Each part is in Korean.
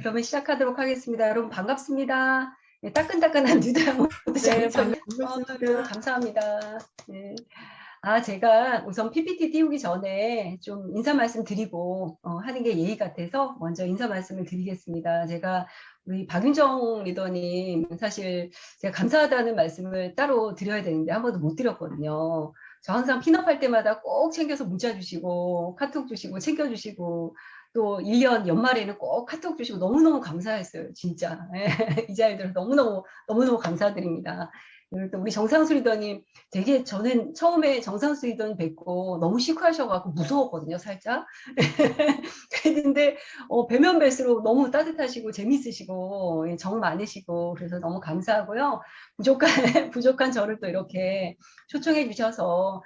그러면 시작하도록 하겠습니다. 여러분 반갑습니다. 네, 따끈따끈한 뉴다모드 네, 네, 감사합니다. 네. 제가 우선 PPT 띄우기 전에 좀 인사 말씀 드리고 하는 게 예의 같아서 먼저 인사 말씀을 드리겠습니다. 제가 우리 박윤정 리더님 사실 제가 감사하다는 말씀을 따로 드려야 되는데 한 번도 못 드렸거든요. 저 항상 핀업할 때마다 꼭 챙겨서 문자 주시고 카톡 주시고 챙겨주시고 또 1년 연말에는 꼭 카톡 주시고 너무너무 감사했어요. 진짜. 이 자리에 들어서 너무너무 감사드립니다. 그리고 또 우리 정상수 리더님 되게 저는 처음에 정상수 리더님 뵙고 너무 시크하셔가지고 무서웠거든요, 살짝. 그랬는데 뵈면 뵐수록 너무 따뜻하시고 재밌으시고 정 많으시고 그래서 너무 감사하고요. 부족한 저를 또 이렇게 초청해 주셔서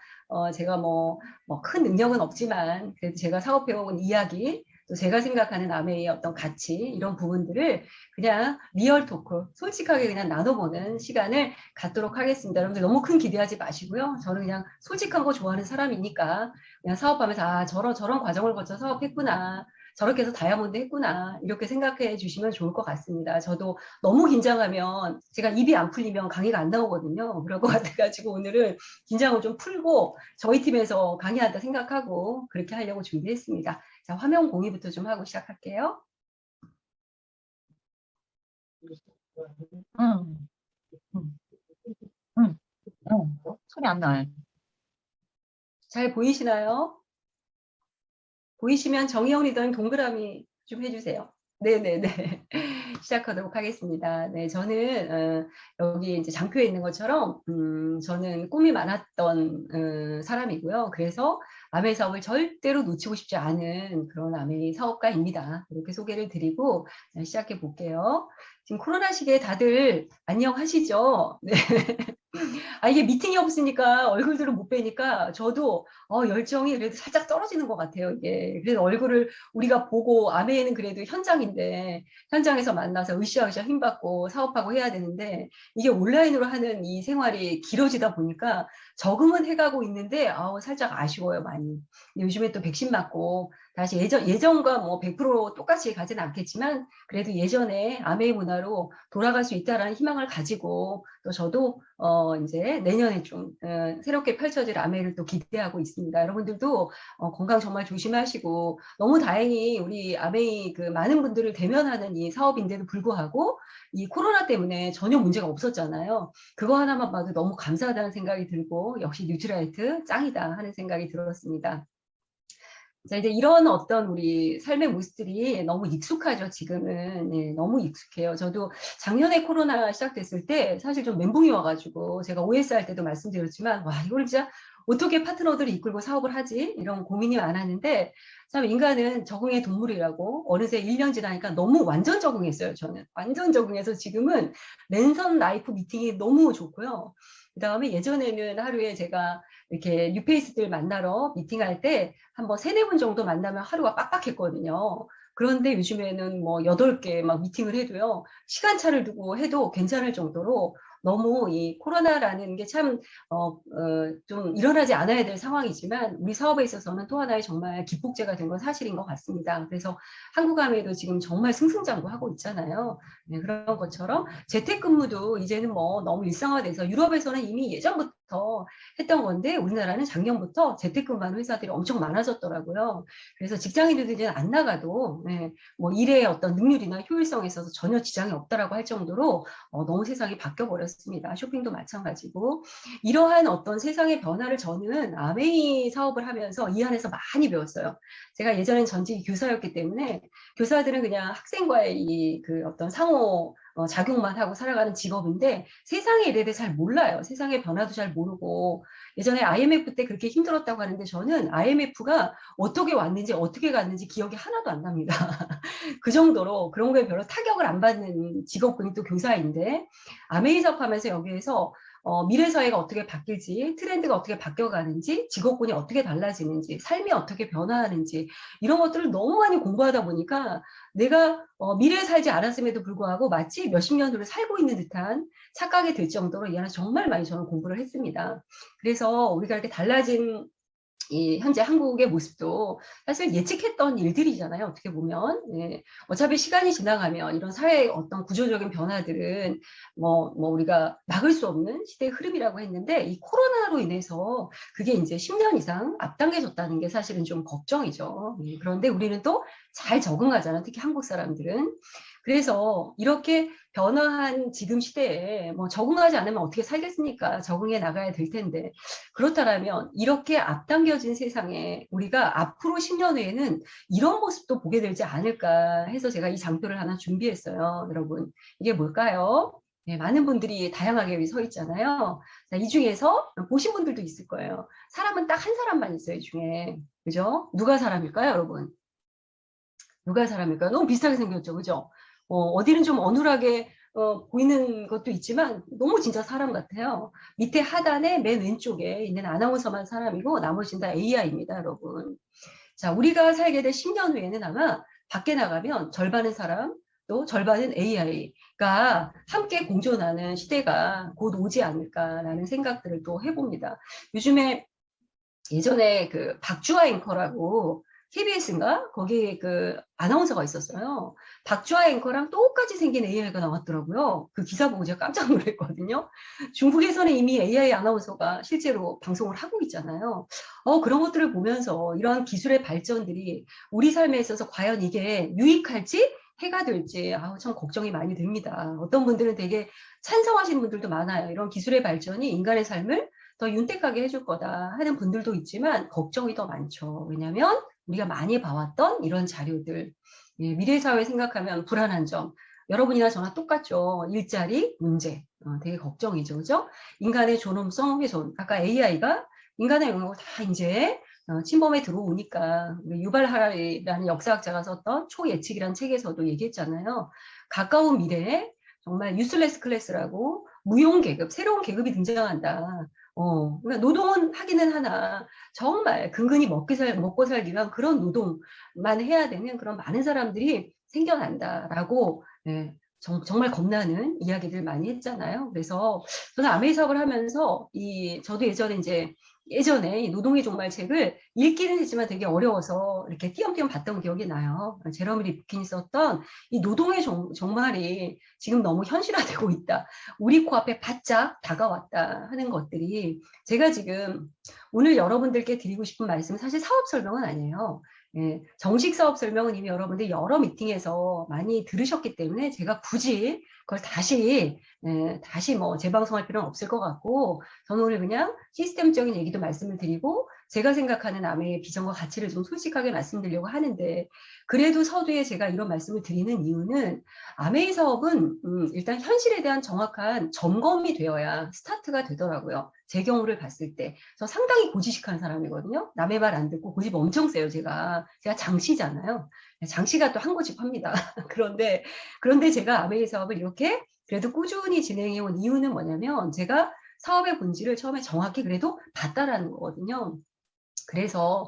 제가 뭐 큰 능력은 없지만 그래도 제가 사업해온 이야기 또 제가 생각하는 아메이의 어떤 가치 이런 부분들을 그냥 리얼 토크 솔직하게 그냥 나눠보는 시간을 갖도록 하겠습니다. 여러분들 너무 큰 기대하지 마시고요. 저는 그냥 솔직한 거 좋아하는 사람이니까 그냥 사업하면서 저런 과정을 거쳐 사업했구나. 저렇게 해서 다이아몬드 했구나. 이렇게 생각해 주시면 좋을 것 같습니다. 저도 너무 긴장하면 제가 입이 안 풀리면 강의가 안 나오거든요. 그럴 것 같아가지고 오늘은 긴장을 좀 풀고 저희 팀에서 강의한다 생각하고 그렇게 하려고 준비했습니다. 자, 화면 공유부터 좀 하고 시작할게요. 소리 안 나요. 잘 보이시나요? 보이시면 정희영 리더님 동그라미 좀 해주세요. 네네네. 시작하도록 하겠습니다. 네, 저는 여기 이제 장표에 있는 것처럼 저는 꿈이 많았던 사람이고요. 그래서 아메이 사업을 절대로 놓치고 싶지 않은 그런 아메이 사업가입니다. 이렇게 소개를 드리고 시작해 볼게요. 지금 코로나 시기에 다들 안녕하시죠? 네. 이게 미팅이 없으니까 얼굴들을 못 뵈니까 저도 열정이 그래도 살짝 떨어지는 것 같아요. 이게 그래서 얼굴을 우리가 보고 아메이는 그래도 현장인데 현장에서 만나서 으쌰으쌰 힘받고 사업하고 해야 되는데 이게 온라인으로 하는 이 생활이 길어지다 보니까 적응은 해가고 있는데 살짝 아쉬워요 많이. 요즘에 또 백신 맞고 다시 예전과 뭐 100% 똑같이 가지는 않겠지만 그래도 예전에 아메이 문화로 돌아갈 수 있다라는 희망을 가지고 또 저도 이제 내년에 좀 새롭게 펼쳐질 아메이를 또 기대하고 있습니다. 여러분들도 건강 정말 조심하시고 너무 다행히 우리 아메이 그 많은 분들을 대면하는 이 사업인데도 불구하고 이 코로나 때문에 전혀 문제가 없었잖아요. 그거 하나만 봐도 너무 감사하다는 생각이 들고 역시 뉴트라이트 짱이다 하는 생각이 들었습니다. 자, 이제 이런 어떤 우리 삶의 모습들이 너무 익숙하죠, 지금은. 예, 너무 익숙해요. 저도 작년에 코로나 시작됐을 때 사실 좀 멘붕이 와가지고 제가 OS 할 때도 말씀드렸지만, 와, 이걸 진짜 어떻게 파트너들을 이끌고 사업을 하지? 이런 고민이 많았는데, 참 인간은 적응의 동물이라고 어느새 1년 지나니까 너무 완전 적응했어요, 저는. 완전 적응해서 지금은 랜선 라이프 미팅이 너무 좋고요. 그 다음에 예전에는 하루에 제가 이렇게 뉴페이스들 만나러 미팅할 때 한번 3-4분 정도 만나면 하루가 빡빡했거든요. 그런데 요즘에는 뭐 8개 막 미팅을 해도요. 시간차를 두고 해도 괜찮을 정도로 너무 이 코로나라는 게 참, 좀 일어나지 않아야 될 상황이지만 우리 사업에 있어서는 또 하나의 정말 기폭제가 된 건 사실인 것 같습니다. 그래서 한국아메이도 지금 정말 승승장구하고 있잖아요. 네, 그런 것처럼 재택근무도 이제는 뭐 너무 일상화돼서 유럽에서는 이미 예전부터 했던 건데 우리나라는 작년부터 재택근무하는 회사들이 엄청 많아졌더라고요. 그래서 직장인들도 이제 안 나가도 뭐 일의 어떤 능률이나 효율성에 있어서 전혀 지장이 없다라고 할 정도로 너무 세상이 바뀌어버렸습니다. 쇼핑도 마찬가지고 이러한 어떤 세상의 변화를 저는 아메이 사업을 하면서 이 안에서 많이 배웠어요. 제가 예전엔 전직 교사였기 때문에 교사들은 그냥 학생과의 이 그 어떤 상호 작용만 하고 살아가는 직업인데 세상의 일에 대해 잘 몰라요. 세상의 변화도 잘 모르고 예전에 IMF 때 그렇게 힘들었다고 하는데 저는 IMF가 어떻게 왔는지 어떻게 갔는지 기억이 하나도 안 납니다. 그 정도로 그런 거에 별로 타격을 안 받는 직업군이 또 교사인데 아메이 사업하면서 여기에서 미래 사회가 어떻게 바뀔지 트렌드가 어떻게 바뀌어가는지 직업군이 어떻게 달라지는지 삶이 어떻게 변화하는지 이런 것들을 너무 많이 공부하다 보니까 내가 미래에 살지 않았음에도 불구하고 마치 몇십 년도를 살고 있는 듯한 착각이 들 정도로 이 안에 정말 많이 저는 공부를 했습니다. 그래서 우리가 이렇게 달라진 이 현재 한국의 모습도 사실 예측했던 일들이잖아요. 어떻게 보면. 예. 어차피 시간이 지나가면 이런 사회의 어떤 구조적인 변화들은 우리가 막을 수 없는 시대의 흐름이라고 했는데 이 코로나로 인해서 그게 이제 10년 이상 앞당겨졌다는 게 사실은 좀 걱정이죠. 예. 그런데 우리는 또 잘 적응하잖아요. 특히 한국 사람들은. 그래서 이렇게 변화한 지금 시대에 적응하지 않으면 어떻게 살겠습니까? 적응해 나가야 될 텐데. 그렇다면 이렇게 앞당겨진 세상에 우리가 앞으로 10년 후에는 이런 모습도 보게 되지 않을까 해서 제가 이 장표를 하나 준비했어요. 여러분, 이게 뭘까요? 네, 많은 분들이 다양하게 여기 서 있잖아요. 자, 이 중에서 보신 분들도 있을 거예요. 사람은 딱 한 사람만 있어요, 이 중에. 그죠? 누가 사람일까요, 여러분? 누가 사람일까요? 너무 비슷하게 생겼죠, 그죠? 어디는 좀 어눌하게 보이는 것도 있지만 너무 진짜 사람 같아요. 밑에 하단에 맨 왼쪽에 있는 아나운서만 사람이고 나머지는 다 AI입니다, 여러분. 자, 우리가 살게 될 10년 후에는 아마 밖에 나가면 절반은 사람, 또 절반은 AI가 함께 공존하는 시대가 곧 오지 않을까라는 생각들을 또 해봅니다. 요즘에 예전에 그 박주아 앵커라고 KBS인가? 거기 그 아나운서가 있었어요. 박주아 앵커랑 똑같이 생긴 AI가 나왔더라고요. 그 기사 보고 제가 깜짝 놀랐거든요. 중국에서는 이미 AI 아나운서가 실제로 방송을 하고 있잖아요. 그런 것들을 보면서 이러한 기술의 발전들이 우리 삶에 있어서 과연 이게 유익할지 해가 될지 참 걱정이 많이 됩니다. 어떤 분들은 되게 찬성하시는 분들도 많아요. 이런 기술의 발전이 인간의 삶을 더 윤택하게 해줄 거다 하는 분들도 있지만 걱정이 더 많죠. 왜냐하면 우리가 많이 봐왔던 이런 자료들, 예, 미래 사회 생각하면 불안한 점, 여러분이나 저나 똑같죠. 일자리 문제, 되게 걱정이죠, 그죠? 인간의 존엄성 훼손, 아까 AI가 인간의 영역을 다 이제 침범에 들어오니까 유발 하라리라는 역사학자가 썼던 초예측이라는 책에서도 얘기했잖아요. 가까운 미래에 정말 유슬레스 클래스라고 무용 계급, 새로운 계급이 등장한다. 그러니까 노동은 하기는 하나 정말 근근히 먹고 살기 위한 그런 노동만 해야 되는 그런 많은 사람들이 생겨난다라고 예, 정말 겁나는 이야기들 많이 했잖아요. 그래서 저는 아메이 사업을 하면서 저도 예전에 이 노동의 종말 책을 읽기는 했지만 되게 어려워서 이렇게 띄엄띄엄 봤던 기억이 나요. 제러미 리프킨이 썼던 이 노동의 종말이 지금 너무 현실화되고 있다. 우리 코앞에 바짝 다가왔다 하는 것들이 제가 지금 오늘 여러분들께 드리고 싶은 말씀은 사실 사업 설명은 아니에요. 예, 정식 사업 설명은 이미 여러분들 여러 미팅에서 많이 들으셨기 때문에 제가 굳이 그걸 다시 재방송할 필요는 없을 것 같고 저는 오늘 그냥 시스템적인 얘기도 말씀을 드리고 제가 생각하는 아메의 비전과 가치를 좀 솔직하게 말씀드리려고 하는데 그래도 서두에 제가 이런 말씀을 드리는 이유는 아메이 사업은 일단 현실에 대한 정확한 점검이 되어야 스타트가 되더라고요. 제 경우를 봤을 때. 저 상당히 고지식한 사람이거든요. 남의 말 안 듣고 고집 엄청 세요, 제가. 제가 장씨잖아요. 장씨가 또 한 고집 합니다. 그런데 제가 아메이 사업을 이렇게 그래도 꾸준히 진행해 온 이유는 뭐냐면 제가 사업의 본질을 처음에 정확히 그래도 봤다라는 거거든요. 그래서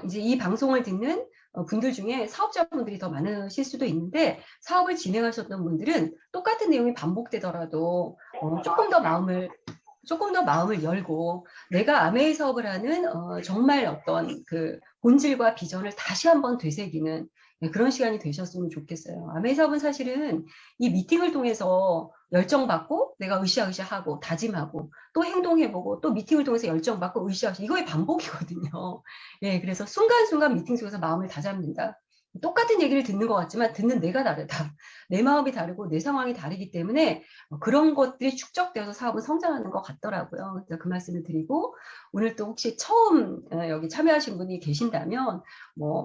이제 이 방송을 듣는 분들 중에 사업자분들이 더 많으실 수도 있는데 사업을 진행하셨던 분들은 똑같은 내용이 반복되더라도 조금 더 마음을 열고 내가 아메이 사업을 하는 정말 어떤 그 본질과 비전을 다시 한번 되새기는 그런 시간이 되셨으면 좋겠어요. 아메이 사업은 사실은 이 미팅을 통해서 열정받고 내가 으쌰으쌰하고 다짐하고 또 행동해보고 또 미팅을 통해서 열정받고 으쌰으쌰 이거의 반복이거든요. 예, 그래서 순간순간 미팅 속에서 마음을 다잡는다. 똑같은 얘기를 듣는 것 같지만 듣는 내가 다르다. 내 마음이 다르고 내 상황이 다르기 때문에 그런 것들이 축적되어서 사업은 성장하는 것 같더라고요. 그래서 그 말씀을 드리고 오늘 또 혹시 처음 여기 참여하신 분이 계신다면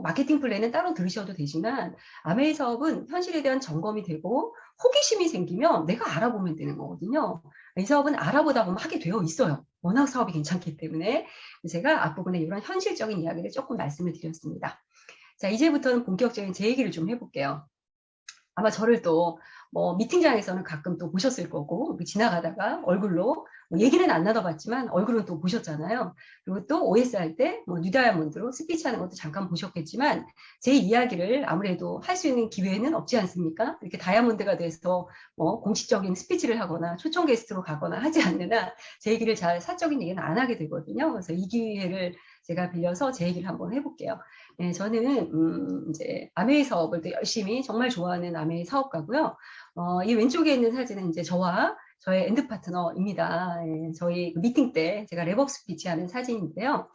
마케팅 플랜은 따로 들으셔도 되지만 아메이 사업은 현실에 대한 점검이 되고 호기심이 생기면 내가 알아보면 되는 거거든요. 이 사업은 알아보다 보면 하게 되어 있어요. 워낙 사업이 괜찮기 때문에 제가 앞부분에 이런 현실적인 이야기를 조금 말씀을 드렸습니다. 자, 이제부터는 본격적인 제 얘기를 좀 해볼게요. 아마 저를 또 미팅장에서는 가끔 또 보셨을 거고 지나가다가 얼굴로 얘기는 안 나눠봤지만 얼굴은 또 보셨잖아요. 그리고 또 OS 할 때 뉴다이아몬드로 스피치하는 것도 잠깐 보셨겠지만 제 이야기를 아무래도 할 수 있는 기회는 없지 않습니까? 이렇게 다이아몬드가 돼서 공식적인 스피치를 하거나 초청 게스트로 가거나 하지 않는 한 제 얘기를 잘 사적인 얘기는 안 하게 되거든요. 그래서 이 기회를 제가 빌려서 제 얘기를 한번 해볼게요. 네, 저는 이제 아메이 사업을 또 열심히 정말 좋아하는 아메이 사업가고요. 이 왼쪽에 있는 사진은 이제 저와 저의 엔드 파트너입니다. 예, 저희 그 미팅 때 제가 랩업 스피치 하는 사진인데요.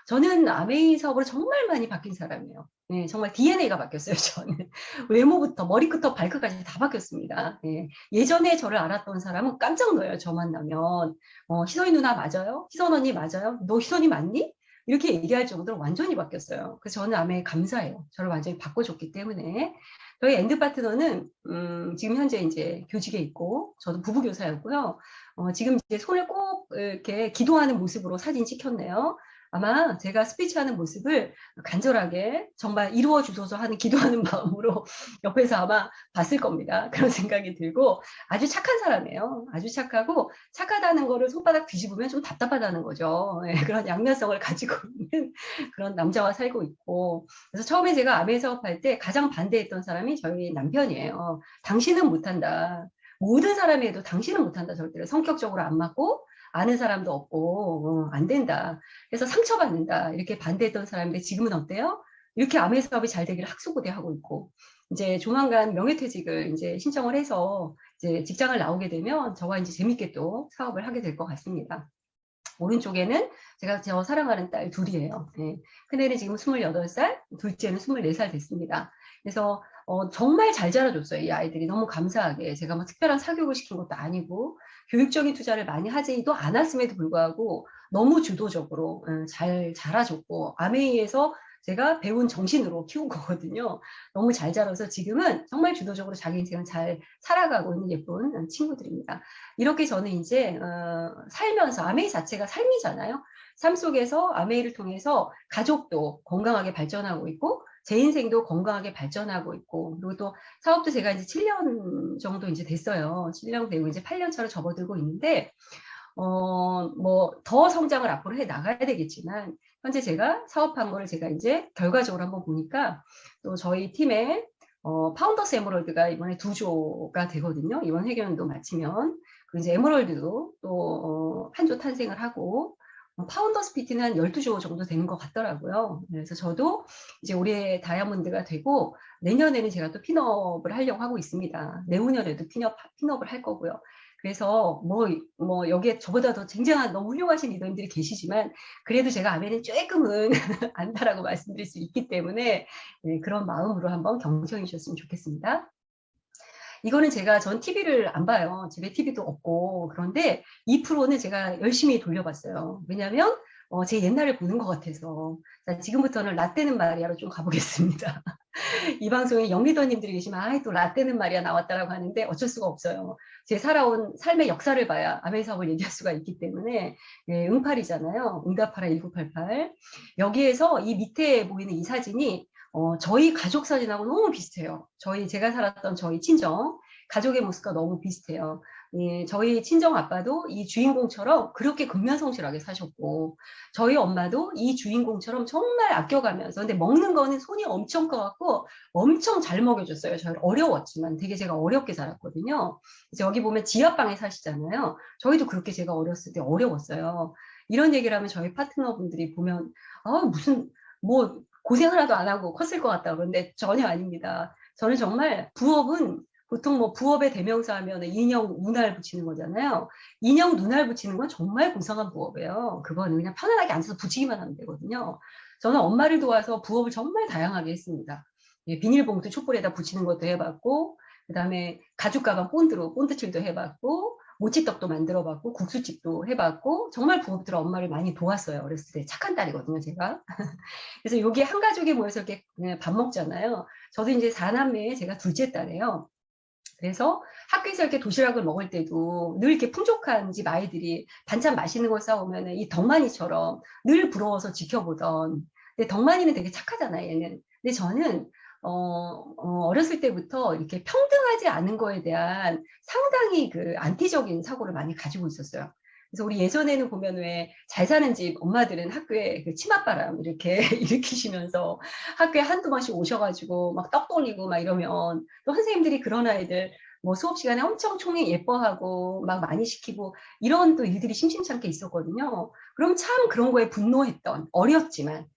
저는 아메이 사업으로 정말 많이 바뀐 사람이에요. 예, 정말 DNA가 바뀌었어요, 저는. 외모부터 머리부터 발끝까지 다 바뀌었습니다. 예, 예전에 저를 알았던 사람은 깜짝 놀라요, 저 만나면. 희선이 누나 맞아요? 희선 언니 맞아요? 너 희선이 맞니? 이렇게 얘기할 정도로 완전히 바뀌었어요. 그래서 저는 아메에 감사해요. 저를 완전히 바꿔줬기 때문에. 저희 엔드 파트너는 지금 현재 이제 교직에 있고 저도 부부 교사였고요. 지금 이제 손을 꼭 이렇게 기도하는 모습으로 사진 찍혔네요. 아마 제가 스피치하는 모습을 간절하게 정말 이루어 주소서 하는 기도하는 마음으로 옆에서 아마 봤을 겁니다. 그런 생각이 들고 아주 착한 사람이에요. 아주 착하고 착하다는 거를 손바닥 뒤집으면 좀 답답하다는 거죠. 네, 그런 양면성을 가지고 있는 그런 남자와 살고 있고 그래서 처음에 제가 아메 사업할 때 가장 반대했던 사람이 저희 남편이에요. 당신은 못한다. 모든 사람이 해도 당신은 못한다. 절대로 성격적으로 안 맞고 아는 사람도 없고 안 된다. 그래서 상처받는다. 이렇게 반대했던 사람인데 지금은 어때요? 이렇게 아메 사업이 잘 되기를 학수고대하고 있고 이제 조만간 명예퇴직을 이제 신청을 해서 이제 직장을 나오게 되면 저와 이제 재밌게 또 사업을 하게 될 것 같습니다. 오른쪽에는 제가 저 사랑하는 딸 둘이에요. 네. 큰애는 지금 28살, 둘째는 24살 됐습니다. 그래서 정말 잘 자라줬어요. 이 아이들이 너무 감사하게. 제가 뭐 특별한 사교육을 시킨 것도 아니고 교육적인 투자를 많이 하지도 않았음에도 불구하고 너무 주도적으로 잘 자라줬고 아메이에서 제가 배운 정신으로 키운 거거든요. 너무 잘 자라서 지금은 정말 주도적으로 자기 인생을 잘 살아가고 있는 예쁜 친구들입니다. 이렇게 저는 이제 살면서 아메이 자체가 삶이잖아요. 삶 속에서 아메이를 통해서 가족도 건강하게 발전하고 있고 제 인생도 건강하게 발전하고 있고 그리고 또 사업도 제가 이제 7년 정도 이제 됐어요. 7년 되고 이제 8년 차로 접어들고 있는데 뭐 더 성장을 앞으로 해 나가야 되겠지만 현재 제가 사업한 거를 제가 이제 결과적으로 한번 보니까 또 저희 팀에 파운더스 에메랄드가 이번에 2조가 되거든요. 이번 회계연도 마치면. 그리고 이제 에메랄드도 또 한 조 탄생을 하고 파운더스 PT는 한 12조 정도 되는 것 같더라고요. 그래서 저도 이제 올해 다이아몬드가 되고 내년에는 제가 또 핀업을 하려고 하고 있습니다. 내후년에도 핀업을 할 거고요. 그래서 뭐 여기에 저보다 더 쟁쟁한 너무 훌륭하신 리더님들이 계시지만 그래도 제가 아멘은 조금은 안다라고 말씀드릴 수 있기 때문에 네, 그런 마음으로 한번 경청해 주셨으면 좋겠습니다. 이거는 제가 전 TV를 안 봐요. 집에 TV도 없고 그런데 이 프로는 제가 열심히 돌려봤어요. 왜냐하면 제 옛날을 보는 것 같아서 자, 지금부터는 라떼는 마리아로 좀 가보겠습니다. 이 방송에 영리더님들이 계시면 아이 또 라떼는 마리아 나왔다라고 하는데 어쩔 수가 없어요. 제 살아온 삶의 역사를 봐야 아메 사업을 얘기할 수가 있기 때문에 예, 응팔이잖아요. 응답하라 1988. 여기에서 이 밑에 보이는 이 사진이 저희 가족 사진하고 너무 비슷해요. 제가 살았던 저희 친정 가족의 모습과 너무 비슷해요. 예, 저희 친정 아빠도 이 주인공처럼 그렇게 근면성실하게 사셨고 저희 엄마도 이 주인공처럼 정말 아껴가면서 근데 먹는 거는 손이 엄청 커갖고 엄청 잘 먹여줬어요. 저희 어려웠지만 되게 제가 어렵게 자랐거든요. 그래서 여기 보면 지하방에 사시잖아요. 저희도 그렇게 제가 어렸을 때 어려웠어요. 이런 얘기를 하면 저희 파트너분들이 보면 무슨 뭐 고생 하나도 안 하고 컸을 것 같다 그런데 전혀 아닙니다. 저는 정말 부업은 보통 뭐 부업의 대명사 하면 인형 눈알 붙이는 거잖아요. 인형 눈알 붙이는 건 정말 고상한 부업이에요. 그거는 그냥 편안하게 앉아서 붙이기만 하면 되거든요. 저는 엄마를 도와서 부업을 정말 다양하게 했습니다. 예, 비닐봉투 촛불에다 붙이는 것도 해봤고 그다음에 가죽 가방 본드칠도 해봤고 모찌떡도 만들어봤고 국수집도 해봤고 정말 부업들은 엄마를 많이 도왔어요. 어렸을 때 착한 딸이거든요, 제가. 그래서 여기 한 가족이 모여서 이렇게 밥 먹잖아요. 저도 이제 4남매에 제가 둘째 딸이에요. 그래서 학교에서 이렇게 도시락을 먹을 때도 늘 이렇게 풍족한 집 아이들이 반찬 맛있는 거 싸오면 이 덕만이처럼 늘 부러워서 지켜보던. 근데 덕만이는 되게 착하잖아요, 얘는. 근데 저는 어렸을 때부터 이렇게 평등하지 않은 거에 대한 상당히 그 안티적인 사고를 많이 가지고 있었어요. 그래서 우리 예전에는 보면 왜 잘 사는 집 엄마들은 학교에 그 치맛바람 이렇게 일으키시면서 학교에 한두 번씩 오셔가지고 막 떡 돌리고 막 이러면 또 선생님들이 그런 아이들 뭐 수업 시간에 엄청 총회 예뻐하고 막 많이 시키고 이런 또 일들이 심심찮게 있었거든요. 그럼 참 그런 거에 분노했던, 어렸지만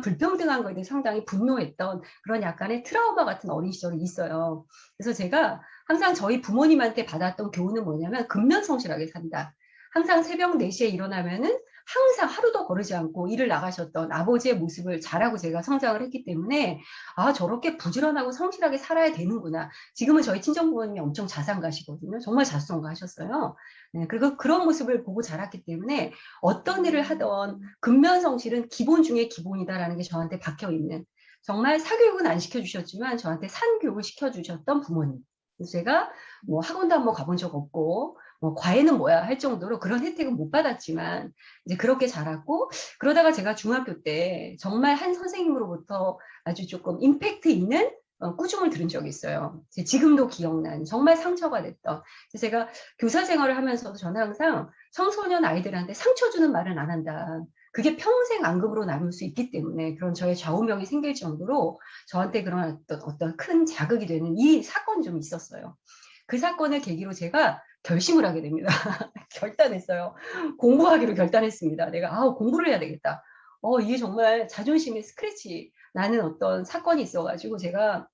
불평등한 거에 대해 상당히 분노했던 그런 약간의 트라우마 같은 어린 시절이 있어요. 그래서 제가 항상 저희 부모님한테 받았던 교훈은 뭐냐면 근면성실하게 산다. 항상 새벽 4시에 일어나면은 항상 하루도 거르지 않고 일을 나가셨던 아버지의 모습을 잘하고 제가 성장을 했기 때문에 아, 저렇게 부지런하고 성실하게 살아야 되는구나. 지금은 저희 친정 부모님이 엄청 자상가시거든요. 정말 자수성가하셨어요. 네, 그리고 그런 모습을 보고 자랐기 때문에 어떤 일을 하던 근면성실은 기본 중에 기본이다라는 게 저한테 박혀 있는, 정말 사교육은 안 시켜주셨지만 저한테 산교육을 시켜주셨던 부모님. 그래서 제가 뭐 학원도 한번 가본 적 없고 뭐 과외는 뭐야 할 정도로 그런 혜택은 못 받았지만 이제 그렇게 자랐고, 그러다가 제가 중학교 때 정말 한 선생님으로부터 아주 조금 임팩트 있는 꾸중을 들은 적이 있어요. 지금도 기억나는 정말 상처가 됐던. 그래서 제가 교사 생활을 하면서도 저는 항상 청소년 아이들한테 상처 주는 말은 안 한다. 그게 평생 앙금으로 남을 수 있기 때문에 그런 저의 좌우명이 생길 정도로 저한테 그런 어떤 큰 자극이 되는 이 사건이 좀 있었어요. 그 사건을 계기로 제가 결심을 하게 됩니다. 결단했어요. 공부하기로 결단했습니다. 내가 공부를 해야 되겠다. 이게 정말 자존심에 스크래치 나는 어떤 사건이 있어가지고 제가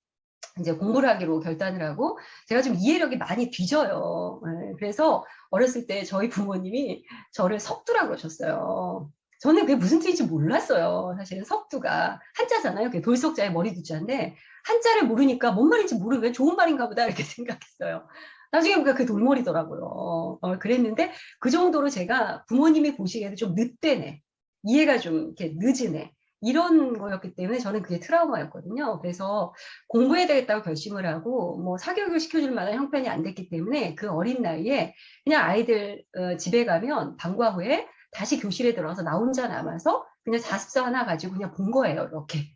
이제 공부를 하기로 결단을 하고, 제가 좀 이해력이 많이 뒤져요. 네, 그래서 어렸을 때 저희 부모님이 저를 석두라고 그러셨어요. 저는 그게 무슨 뜻인지 몰랐어요. 사실은 석두가 한자잖아요. 그게 돌석자에 머리 두자인데 한자를 모르니까 뭔 말인지 모르면 좋은 말인가 보다 이렇게 생각했어요. 나중에 보니까 그게 돌머리더라고요. 그랬는데 그 정도로 제가 부모님이 보시기에도 좀 늦대네, 이해가 좀 이렇게 늦은 애, 이런 거였기 때문에 저는 그게 트라우마였거든요. 그래서 공부해야 되겠다고 결심을 하고 뭐 사교육을 시켜줄 만한 형편이 안 됐기 때문에 그 어린 나이에 그냥 아이들 집에 가면 방과 후에 다시 교실에 들어와서 나 혼자 남아서 그냥 자습서 하나 가지고 그냥 본 거예요. 이렇게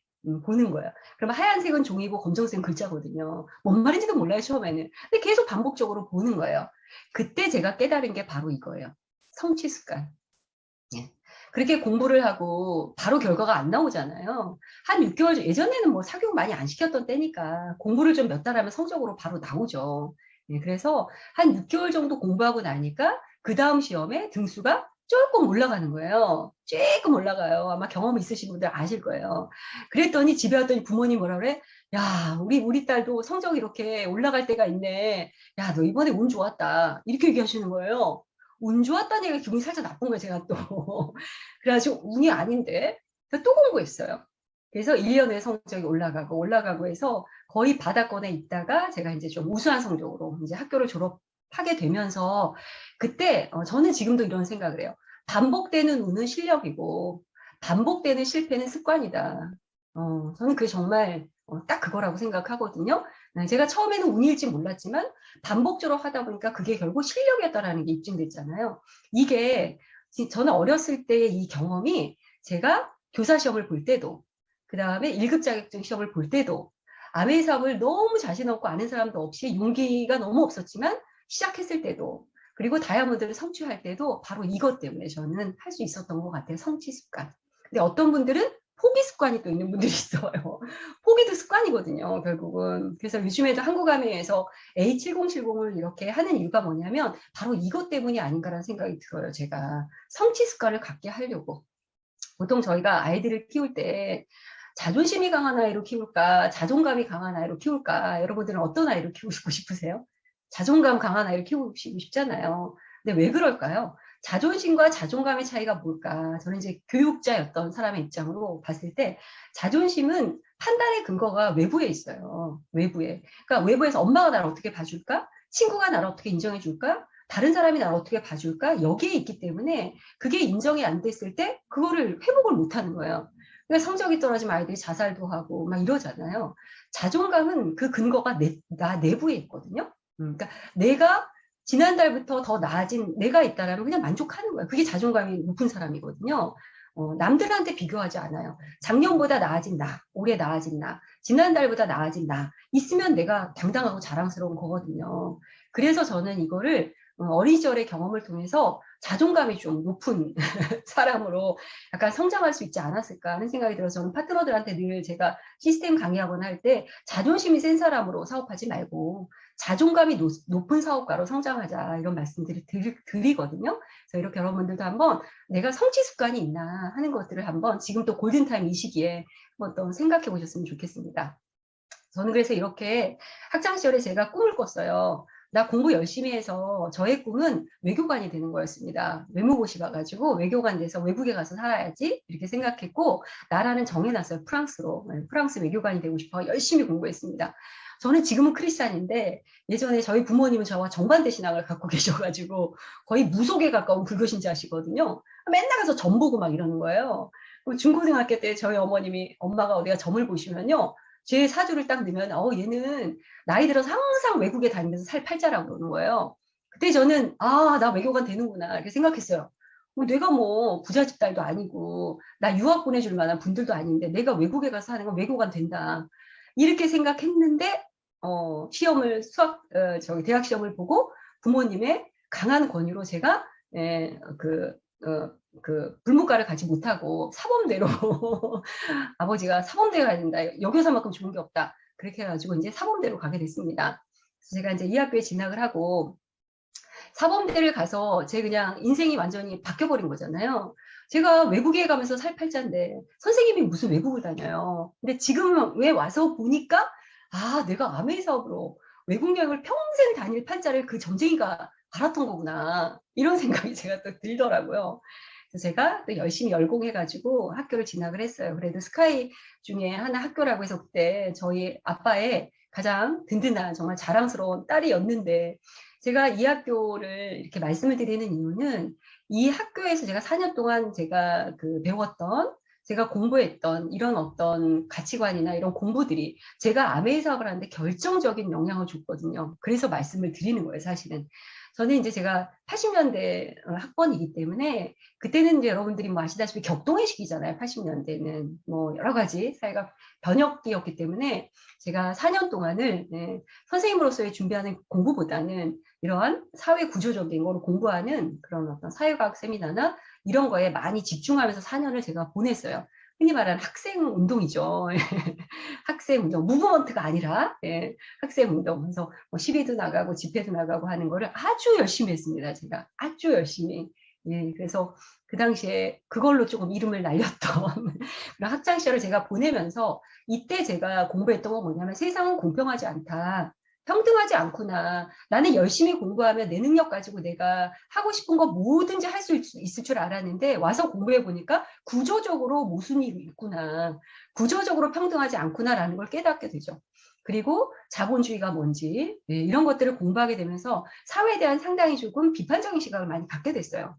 보는 거예요. 그러면 하얀색은 종이고 검정색은 글자거든요. 뭔 말인지도 몰라요, 처음에는. 근데 계속 반복적으로 보는 거예요. 그때 제가 깨달은 게 바로 이거예요. 성취 습관. 예. 그렇게 공부를 하고 바로 결과가 안 나오잖아요. 한 6개월, 예전에는 뭐 사교육 많이 안 시켰던 때니까 공부를 좀 몇 달 하면 성적으로 바로 나오죠. 예, 그래서 한 6개월 정도 공부하고 나니까 그 다음 시험에 등수가 조금 올라가는 거예요. 조금 올라가요. 아마 경험 있으신 분들 아실 거예요. 그랬더니 집에 왔더니 부모님 뭐라 그래? 야, 우리 딸도 성적이 이렇게 올라갈 때가 있네. 야, 너 이번에 운 좋았다. 이렇게 얘기하시는 거예요. 운 좋았다는 얘기가 기분이 살짝 나쁜 거예요, 제가 또. 그래가지고 운이 아닌데 또 공부했어요. 그래서 1년 후에 성적이 올라가고 해서 거의 바닥권에 있다가 제가 이제 좀 우수한 성적으로 이제 학교를 졸업하게 되면서, 그때 저는 지금도 이런 생각을 해요. 반복되는 운은 실력이고 반복되는 실패는 습관이다. 저는 그게 정말 딱 그거라고 생각하거든요. 네, 제가 처음에는 운일지 몰랐지만 반복적으로 하다 보니까 그게 결국 실력이었다라는 게 입증됐잖아요. 이게 저는 어렸을 때의 이 경험이 제가 교사 시험을 볼 때도, 그 다음에 1급 자격증 시험을 볼 때도, 아메 사업을 너무 자신 없고 아는 사람도 없이 용기가 너무 없었지만 시작했을 때도, 그리고 다이아몬드를 성취할 때도 바로 이것 때문에 저는 할 수 있었던 것 같아요. 성취 습관. 근데 어떤 분들은 포기 습관이 또 있는 분들이 있어요. 포기도 습관이거든요, 결국은. 그래서 요즘에도 한국아메에서 A7070을 이렇게 하는 이유가 뭐냐면 바로 이것 때문이 아닌가라는 생각이 들어요, 제가. 성취 습관을 갖게 하려고. 보통 저희가 아이들을 키울 때 자존심이 강한 아이로 키울까, 자존감이 강한 아이로 키울까, 여러분들은 어떤 아이로 키우고 싶으세요? 자존감 강한 아이를 키우고 싶잖아요. 근데 왜 그럴까요? 자존심과 자존감의 차이가 뭘까? 저는 이제 교육자였던 사람의 입장으로 봤을 때 자존심은 판단의 근거가 외부에 있어요. 외부에. 그러니까 외부에서 엄마가 나를 어떻게 봐줄까? 친구가 나를 어떻게 인정해줄까? 다른 사람이 나를 어떻게 봐줄까? 여기에 있기 때문에 그게 인정이 안 됐을 때 그거를 회복을 못 하는 거예요. 그러니까 성적이 떨어지면 아이들이 자살도 하고 막 이러잖아요. 자존감은 그 근거가 나 내부에 있거든요. 그러니까 내가 지난달부터 더 나아진 내가 있다라면 그냥 만족하는 거예요. 그게 자존감이 높은 사람이거든요. 남들한테 비교하지 않아요. 작년보다 나아진 나, 올해 나아진 나, 지난달보다 나아진 나 있으면 내가 당당하고 자랑스러운 거거든요. 그래서 저는 이거를 어린 시절의 경험을 통해서 자존감이 좀 높은 사람으로 약간 성장할 수 있지 않았을까 하는 생각이 들어서 저는 파트너들한테 늘 제가 시스템 강의하거나 할 때 자존심이 센 사람으로 사업하지 말고 자존감이 높은 사업가로 성장하자 이런 말씀들을 드리거든요. 그래서 이렇게 여러분들도 한번 내가 성취 습관이 있나 하는 것들을 한번 지금 또 골든타임 이 시기에 한번 또 생각해 보셨으면 좋겠습니다. 저는 그래서 이렇게 학창 시절에 제가 꿈을 꿨어요. 나 공부 열심히 해서 저의 꿈은 외교관이 되는 거였습니다. 외무고시 가가지고 외교관 돼서 외국에 가서 살아야지 이렇게 생각했고 나라는 정해놨어요. 프랑스로. 프랑스 외교관이 되고 싶어 열심히 공부했습니다. 저는 지금은 크리스찬인데 예전에 저희 부모님은 저와 정반대 신앙을 갖고 계셔가지고 거의 무속에 가까운 불교 신자시거든요. 맨날 가서 점 보고 막 이러는 거예요. 중고등학교 때 저희 어머님이 엄마가 어디가 점을 보시면요. 제 사주를 딱 넣으면 얘는 나이 들어서 항상 외국에 다니면서 살 팔자라고 그러는 거예요. 그때 저는 나 외교관 되는구나 이렇게 생각했어요. 내가 뭐 부잣집 딸도 아니고 나 유학 보내줄 만한 분들도 아닌데 내가 외국에 가서 하는 건 외교관 된다. 이렇게 생각했는데 시험을 대학 시험을 보고 부모님의 강한 권유로 제가 불문과를 가지 못하고 사범대로 아버지가 사범대에 가야 된다. 여교사만큼 좋은 게 없다. 그렇게 해가지고 이제 사범대로 가게 됐습니다. 그래서 제가 이제 이 학교에 진학을 하고 사범대를 가서 제 그냥 인생이 완전히 바뀌어버린 거잖아요. 제가 외국에 가면서 살 팔자인데 선생님이 무슨 외국을 다녀요. 근데 지금 왜 와서 보니까 내가 아메이 사업으로 외국 여행을 평생 다닐 팔자를 그 점쟁이가 알았던 거구나. 이런 생각이 제가 또 들더라고요. 그래서 제가 또 열심히 열공해가지고 학교를 진학을 했어요. 그래도 스카이 중에 하나 학교라고 해서 그때 저희 아빠의 가장 든든한 정말 자랑스러운 딸이었는데 제가 이 학교를 이렇게 말씀을 드리는 이유는 이 학교에서 제가 4년 동안 제가 배웠던 제가 공부했던 이런 어떤 가치관이나 이런 공부들이 제가 아메이 사업을 하는데 결정적인 영향을 줬거든요. 그래서 말씀을 드리는 거예요, 사실은. 저는 이제 제가 80년대 학번이기 때문에 그때는 이제 여러분들이 뭐 아시다시피 격동의 시기잖아요. 80년대는 뭐 여러 가지 사회가 변혁기였기 때문에 제가 4년 동안을 선생님으로서의 준비하는 공부보다는 이러한 사회 구조적인 거를 공부하는 그런 어떤 사회과학 세미나나 이런 거에 많이 집중하면서 4년을 제가 보냈어요. 흔히 말하는 학생 운동이죠. 학생 운동, 무브먼트가 아니라 학생 운동. 그래서 뭐 시위도 나가고 집회도 나가고 하는 거를 아주 열심히 했습니다. 제가 아주 열심히. 그래서 그 당시에 그걸로 조금 이름을 날렸던 그런 학창 시절을 제가 보내면서 이때 제가 공부했던 건 뭐냐면 세상은 공평하지 않다. 평등하지 않구나. 나는 열심히 공부하면 내 능력 가지고 내가 하고 싶은 거 뭐든지 할 수 있을 줄 알았는데 와서 공부해 보니까 구조적으로 모순이 있구나. 구조적으로 평등하지 않구나라는 걸 깨닫게 되죠. 그리고 자본주의가 뭔지 이런 것들을 공부하게 되면서 사회에 대한 상당히 조금 비판적인 시각을 많이 갖게 됐어요.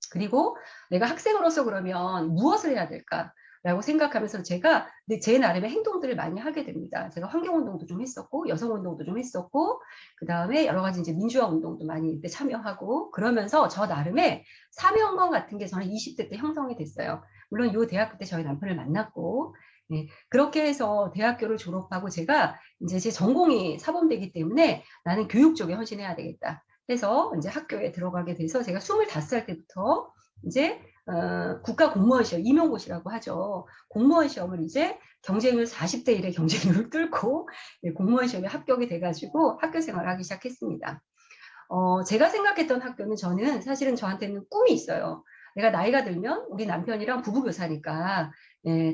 그리고 내가 학생으로서 그러면 무엇을 해야 될까? 라고 생각하면서 제가 제 나름의 행동들을 많이 하게 됩니다. 제가 환경운동도 좀 했었고, 여성운동도 좀 했었고, 그 다음에 여러 가지 이제 민주화 운동도 많이 참여하고, 그러면서 저 나름의 사명감 같은 게 저는 20대 때 형성이 됐어요. 물론 요 대학교 때 저희 남편을 만났고, 그렇게 해서 대학교를 졸업하고 제가 이제 제 전공이 사범대이기 때문에 나는 교육 쪽에 헌신해야 되겠다. 해서 이제 학교에 들어가게 돼서 제가 25살 때부터 이제 국가 공무원 시험, 임용고시라고 하죠. 공무원 시험을 이제 경쟁률 40대 1의 경쟁률을 뚫고 공무원 시험에 합격이 돼가지고 학교 생활을 하기 시작했습니다. 제가 생각했던 학교는 저는 사실은 저한테는 꿈이 있어요. 내가 나이가 들면 우리 남편이랑 부부교사니까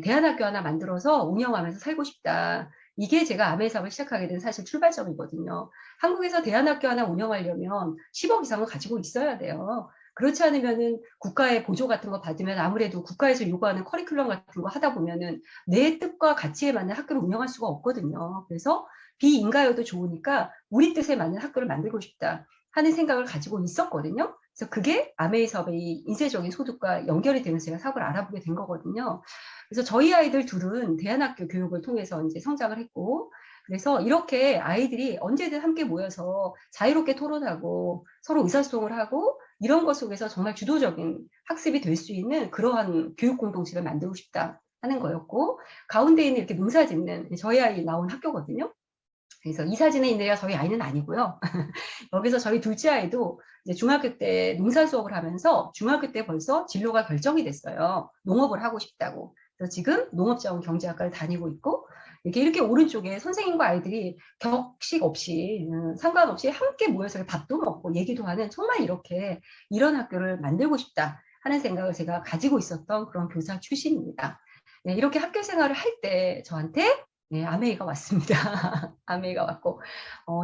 대안학교 하나 만들어서 운영하면서 살고 싶다. 이게 제가 아메 사업을 시작하게 된 사실 출발점이거든요. 한국에서 대안학교 하나 운영하려면 10억 이상을 가지고 있어야 돼요. 그렇지 않으면은 국가의 보조 같은 거 받으면 아무래도 국가에서 요구하는 커리큘럼 같은 거 하다 보면은 내 뜻과 가치에 맞는 학교를 운영할 수가 없거든요. 그래서 비인가여도 좋으니까 우리 뜻에 맞는 학교를 만들고 싶다 하는 생각을 가지고 있었거든요. 그래서 그게 아메이 사업의 인쇄적인 소득과 연결이 되면서 제가 사업을 알아보게 된 거거든요. 그래서 저희 아이들 둘은 대안학교 교육을 통해서 이제 성장을 했고, 그래서 이렇게 아이들이 언제든 함께 모여서 자유롭게 토론하고 서로 의사소통을 하고 이런 것 속에서 정말 주도적인 학습이 될 수 있는 그러한 교육 공동체를 만들고 싶다 하는 거였고, 가운데 있는 이렇게 농사 짓는 저희 아이 나온 학교거든요. 그래서 이 사진에 있는 애가 저희 아이는 아니고요. 여기서 저희 둘째 아이도 이제 중학교 때 농사 수업을 하면서 중학교 때 벌써 진로가 결정이 됐어요. 농업을 하고 싶다고. 그래서 지금 농업자원 경제학과를 다니고 있고 이렇게 오른쪽에 선생님과 아이들이 격식 없이 상관없이 함께 모여서 밥도 먹고 얘기도 하는 정말 이렇게 이런 학교를 만들고 싶다 하는 생각을 제가 가지고 있었던 그런 교사 출신입니다. 네, 이렇게 학교 생활을 할 때 저한테 네, 아메이가 왔습니다. 아메이가 왔고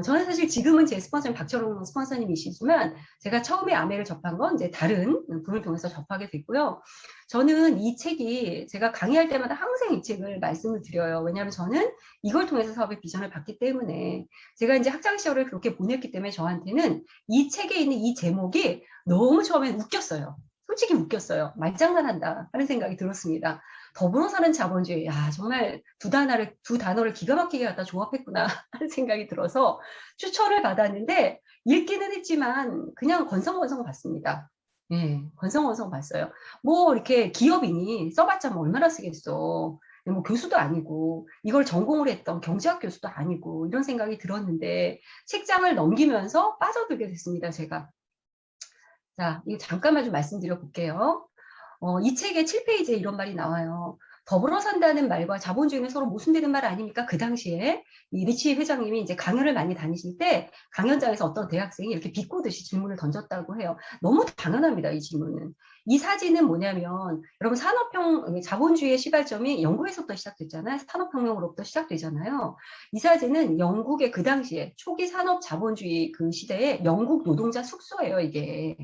저는 사실 지금은 제 스폰서는 박철웅 스폰서님이시지만 제가 처음에 아메를 접한 건 이제 다른 분을 통해서 접하게 됐고요. 저는 이 책이 제가 강의할 때마다 항상 이 책을 말씀을 드려요. 왜냐하면 저는 이걸 통해서 사업의 비전을 받기 때문에 제가 이제 학창 시절을 그렇게 보냈기 때문에 저한테는 이 책에 있는 이 제목이 너무 처음엔 웃겼어요. 솔직히 웃겼어요. 말장난한다 하는 생각이 들었습니다. 더불어 사는 자본주의, 야 정말 두 단어를 기가 막히게 갖다 조합했구나 하는 생각이 들어서 추천을 받았는데 읽기는 했지만 그냥 건성건성 봤습니다. 예, 건성건성 봤어요. 뭐 이렇게 기업인이 써봤자 뭐 얼마나 쓰겠어. 뭐 교수도 아니고 이걸 전공을 했던 경제학 교수도 아니고 이런 생각이 들었는데 책장을 넘기면서 빠져들게 됐습니다. 제가. 자, 이거 잠깐만 좀 말씀드려 볼게요. 이 책의 7페이지에 이런 말이 나와요. 더불어 산다는 말과 자본주의는 서로 모순되는 말 아닙니까? 그 당시에 이 리치 회장님이 이제 강연을 많이 다니실 때 강연장에서 어떤 대학생이 이렇게 비꼬듯이 질문을 던졌다고 해요. 너무 당연합니다, 이 질문은. 이 사진은 뭐냐면 여러분 자본주의의 시발점이 영국에서부터 시작됐잖아요. 산업혁명으로부터 시작되잖아요. 이 사진은 영국의 그 당시에 초기 산업 자본주의 그 시대에 영국 노동자 숙소예요, 이게.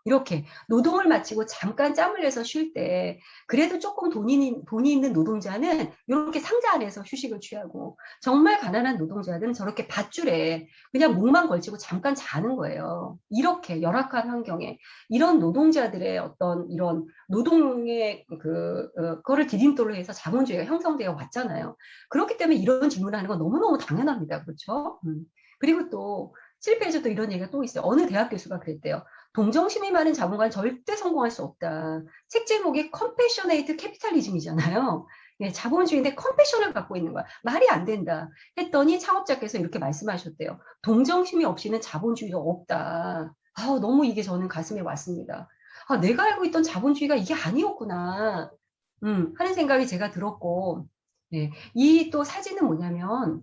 이렇게 노동을 마치고 잠깐 짬을 내서 쉴 때 그래도 조금 돈이 있는 노동자는 이렇게 상자 안에서 휴식을 취하고 정말 가난한 노동자들은 저렇게 밧줄에 그냥 목만 걸치고 잠깐 자는 거예요. 이렇게 열악한 환경에 이런 노동자들의 어떤 이런 노동의 그거를 디딤돌로 해서 자본주의가 형성되어 왔잖아요. 그렇기 때문에 이런 질문을 하는 건 너무너무 당연합니다. 그렇죠? 그리고 또 7페이지 또 이런 얘기가 또 있어요. 어느 대학 교수가 그랬대요. 동정심이 많은 자본가는 절대 성공할 수 없다. 책 제목이 컴패셔네이트 캐피탈리즘이잖아요. 예, 자본주의인데 컴패션을 갖고 있는 거야. 말이 안 된다. 했더니 창업자께서 이렇게 말씀하셨대요. 동정심이 없이는 자본주의도 없다. 아우, 너무 이게 저는 가슴에 왔습니다. 아, 내가 알고 있던 자본주의가 이게 아니었구나. 하는 생각이 제가 들었고, 예, 이 또 사진은 뭐냐면,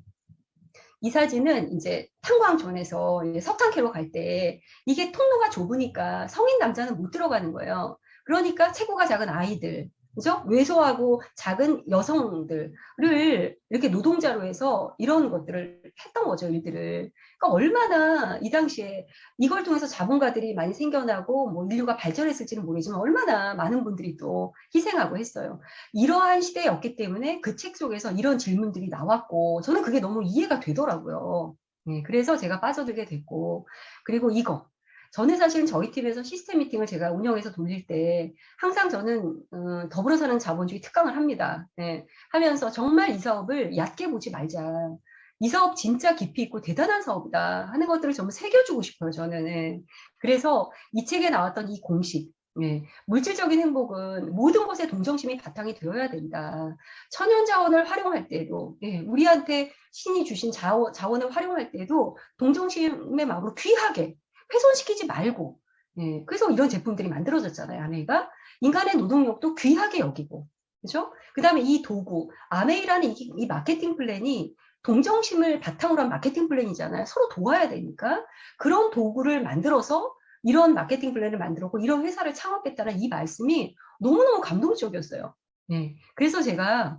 이 사진은 이제 탄광촌에서 석탄 캐러 갈 때 이게 통로가 좁으니까 성인 남자는 못 들어가는 거예요. 그러니까 체구가 작은 아이들, 그죠? 왜소하고 작은 여성들을 이렇게 노동자로 해서 이런 것들을 했던 거죠, 일들을. 그러니까 얼마나 이 당시에 이걸 통해서 자본가들이 많이 생겨나고 뭐 인류가 발전했을지는 모르지만 얼마나 많은 분들이 또 희생하고 했어요. 이러한 시대였기 때문에 그 책 속에서 이런 질문들이 나왔고 저는 그게 너무 이해가 되더라고요. 네, 그래서 제가 빠져들게 됐고 그리고 이거 저는 사실은 저희 팀에서 시스템 미팅을 제가 운영해서 돌릴 때 항상 저는 더불어 사는 자본주의 특강을 합니다. 네, 하면서 정말 이 사업을 얕게 보지 말자. 이 사업 진짜 깊이 있고 대단한 사업이다 하는 것들을 전부 새겨주고 싶어요. 저는. 네. 그래서 이 책에 나왔던 이 공식 예, 물질적인 행복은 모든 것에 동정심이 바탕이 되어야 된다. 천연 자원을 활용할 때도, 예, 우리한테 신이 주신 자원을 활용할 때도 동정심의 마음으로 귀하게 훼손시키지 말고, 예, 그래서 이런 제품들이 만들어졌잖아요, 아메이가. 인간의 노동력도 귀하게 여기고, 그죠? 그 다음에 이 도구, 아메이라는 이 마케팅 플랜이 동정심을 바탕으로 한 마케팅 플랜이잖아요. 서로 도와야 되니까. 그런 도구를 만들어서 이런 마케팅 플랜을 만들었고 이런 회사를 창업했다는 이 말씀이 너무너무 감동적이었어요. 네. 그래서 제가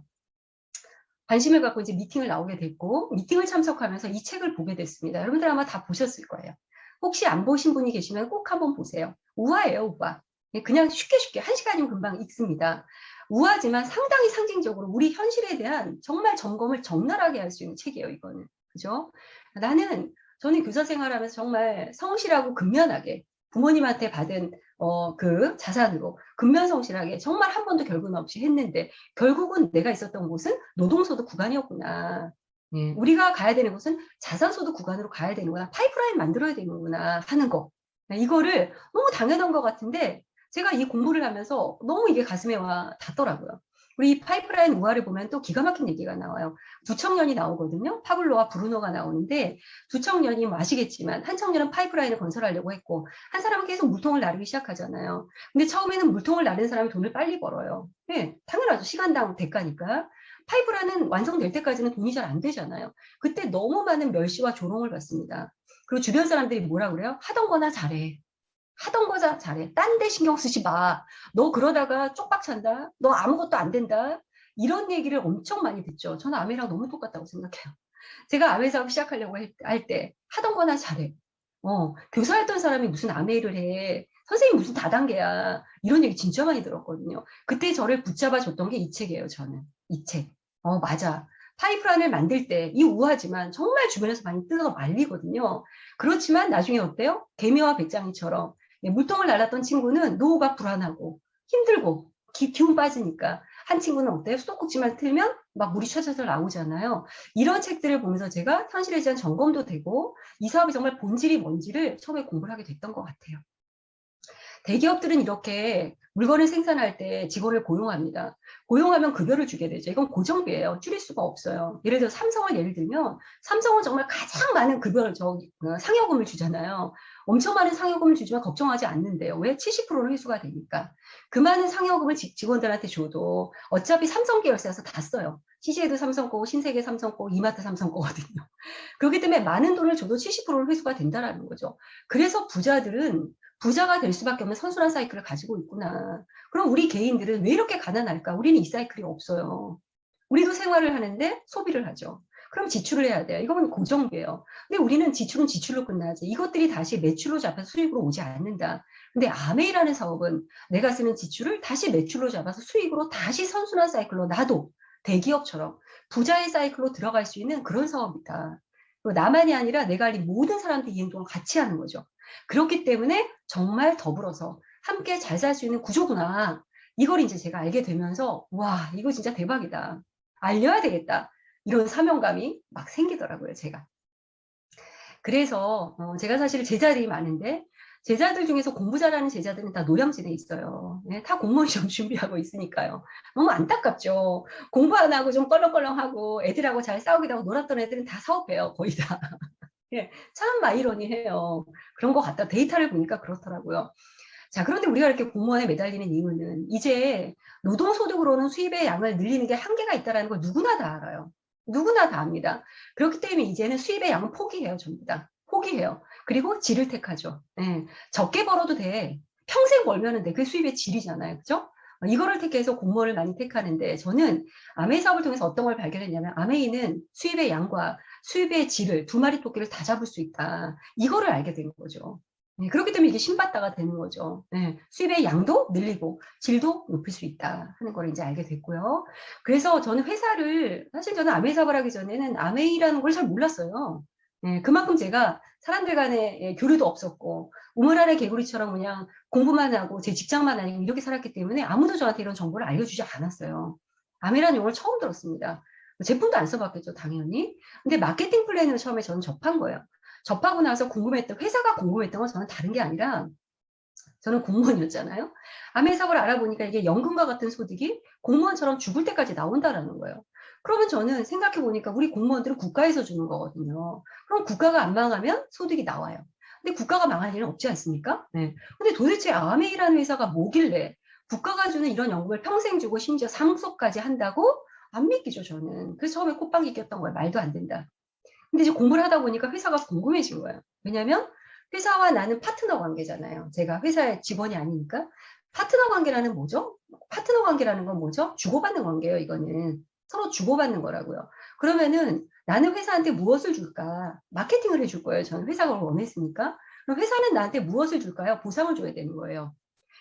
관심을 갖고 이제 미팅을 나오게 됐고 미팅을 참석하면서 이 책을 보게 됐습니다. 여러분들 아마 다 보셨을 거예요. 혹시 안 보신 분이 계시면 꼭 한번 보세요. 우화예요, 우화. 그냥 쉽게 1시간이면 금방 읽습니다. 우화지만 상당히 상징적으로 우리 현실에 대한 정말 점검을 적나라하게 할 수 있는 책이에요, 이거는. 그죠? 저는 교사 생활하면서 정말 성실하고 근면하게 부모님한테 받은 그 자산으로 근면성실하게 정말 한 번도 결근 없이 했는데 결국은 내가 있었던 곳은 노동소득 구간이었구나. 예, 우리가 가야 되는 곳은 자산소득 구간으로 가야 되는구나. 파이프라인 만들어야 되는구나 하는 거. 이거를 너무 당연한 것 같은데 제가 이 공부를 하면서 너무 이게 가슴에 와 닿더라고요. 우리 파이프라인 우화를 보면 또 기가 막힌 얘기가 나와요. 두 청년이 나오거든요. 파블로와 브루노가 나오는데 두 청년이 뭐 아시겠지만 한 청년은 파이프라인을 건설하려고 했고 한 사람은 계속 물통을 나르기 시작하잖아요. 근데 처음에는 물통을 나르는 사람이 돈을 빨리 벌어요. 네, 당연하죠. 시간당 대가니까. 파이프라인은 완성될 때까지는 돈이 잘 안 되잖아요. 그때 너무 많은 멸시와 조롱을 받습니다. 그리고 주변 사람들이 뭐라 그래요? 하던 거나 잘해. 하던 거자 잘해. 딴 데 신경 쓰지 마. 너 그러다가 쪽박 찬다. 너 아무것도 안 된다. 이런 얘기를 엄청 많이 듣죠. 저는 아메랑 너무 똑같다고 생각해요. 제가 아메 사업 시작하려고 할 때 하던 거나 잘해. 교사했던 사람이 무슨 아메를 해. 선생님 무슨 다단계야. 이런 얘기 진짜 많이 들었거든요. 그때 저를 붙잡아 줬던 게 이 책이에요, 저는. 이 책. 맞아. 파이프라인을 만들 때 이 우아지만 정말 주변에서 많이 뜯어 말리거든요. 그렇지만 나중에 어때요? 개미와 배짱이처럼 물통을 날랐던 친구는 노후가 불안하고 힘들고 기운 빠지니까 한 친구는 어때요? 수도꼭지만 틀면 막 물이 차차차 나오잖아요. 이런 책들을 보면서 제가 현실에 대한 점검도 되고 이 사업이 정말 본질이 뭔지를 처음에 공부를 하게 됐던 것 같아요. 대기업들은 이렇게 물건을 생산할 때 직원을 고용합니다. 고용하면 급여를 주게 되죠. 이건 고정비예요. 줄일 수가 없어요. 예를 들어 삼성을 예를 들면 삼성은 정말 가장 많은 급여를 상여금을 주잖아요. 엄청 많은 상여금을 주지만 걱정하지 않는데요. 왜? 70%는 회수가 되니까. 그 많은 상여금을 직원들한테 줘도 어차피 삼성 계열사에서 다 써요. CJ도 삼성 거고 신세계 삼성 거고 이마트 삼성 거거든요. 그렇기 때문에 많은 돈을 줘도 70%는 회수가 된다는 거죠. 그래서 부자들은 부자가 될 수밖에 없는 선순환 사이클을 가지고 있구나. 그럼 우리 개인들은 왜 이렇게 가난할까? 우리는 이 사이클이 없어요. 우리도 생활을 하는데 소비를 하죠. 그럼 지출을 해야 돼요. 이건 고정비예요. 근데 우리는 지출은 지출로 끝나지. 이것들이 다시 매출로 잡혀서 수익으로 오지 않는다. 근데 아메이라는 사업은 내가 쓰는 지출을 다시 매출로 잡아서 수익으로 다시 선순환 사이클로 나도 대기업처럼 부자의 사이클로 들어갈 수 있는 그런 사업이다. 나만이 아니라 내가 알린 모든 사람들이 이 행동을 같이 하는 거죠. 그렇기 때문에 정말 더불어서 함께 잘 살 수 있는 구조구나. 이걸 이제 제가 알게 되면서 와, 이거 진짜 대박이다. 알려야 되겠다. 이런 사명감이 막 생기더라고요, 제가. 그래서 제가 사실 제자들이 많은데 제자들 중에서 공부 잘하는 제자들은 다 노량진에 있어요. 네, 다 공무원 시험 준비하고 있으니까요. 너무 안타깝죠. 공부 안 하고 좀 껄렁껄렁하고 애들하고 잘 싸우기도 하고 놀았던 애들은 다 사업해요. 거의 다. 예, 참 아이러니해요. 그런 것 같다. 데이터를 보니까 그렇더라고요. 자, 그런데 우리가 이렇게 공무원에 매달리는 이유는 이제 노동소득으로는 수입의 양을 늘리는 게 한계가 있다는 걸 누구나 다 알아요. 누구나 다 압니다. 그렇기 때문에 이제는 수입의 양은 포기해요, 전부 다. 포기해요. 그리고 질을 택하죠. 예, 적게 벌어도 돼. 평생 벌면은 돼. 그게 수입의 질이잖아요. 그죠? 이거를 택해서 공무원을 많이 택하는데 저는 아메이 사업을 통해서 어떤 걸 발견했냐면 아메이는 수입의 양과 수입의 질을 두 마리 토끼를 다 잡을 수 있다. 이거를 알게 된 거죠. 네, 그렇기 때문에 이게 신받다가 되는 거죠. 네, 수입의 양도 늘리고 질도 높일 수 있다 하는 걸 이제 알게 됐고요. 그래서 저는 회사를 사실 저는 아메이 사업을 하기 전에는 아메이라는 걸 잘 몰랐어요. 네, 그만큼 제가 사람들 간에 교류도 없었고 우물 아래 개구리처럼 그냥 공부만 하고 제 직장만 아니고 이렇게 살았기 때문에 아무도 저한테 이런 정보를 알려주지 않았어요. 아메이라는 용어를 처음 들었습니다. 제품도 안 써봤겠죠, 당연히. 근데 마케팅 플랜을 처음에 저는 접한 거예요. 접하고 나서 궁금했던, 회사가 궁금했던 건 저는 다른 게 아니라 저는 공무원이었잖아요. 아메 사업을 알아보니까 이게 연금과 같은 소득이 공무원처럼 죽을 때까지 나온다라는 거예요. 그러면 저는 생각해 보니까 우리 공무원들은 국가에서 주는 거거든요. 그럼 국가가 안 망하면 소득이 나와요. 근데 국가가 망할 일은 없지 않습니까? 네. 근데 도대체 아메이라는 회사가 뭐길래 국가가 주는 이런 연금을 평생 주고 심지어 상속까지 한다고? 안 믿기죠, 저는. 그래서 처음에 콧방귀 꼈던 거예요. 말도 안 된다. 근데 이제 공부를 하다 보니까 회사가 궁금해진 거예요. 왜냐면 회사와 나는 파트너 관계잖아요. 제가 회사의 직원이 아니니까. 파트너 관계라는 뭐죠? 파트너 관계라는 건 뭐죠? 주고받는 관계예요, 이거는. 서로 주고받는 거라고요. 그러면은 나는 회사한테 무엇을 줄까? 마케팅을 해줄 거예요. 저는 회사가 그걸 원했으니까. 그럼 회사는 나한테 무엇을 줄까요? 보상을 줘야 되는 거예요.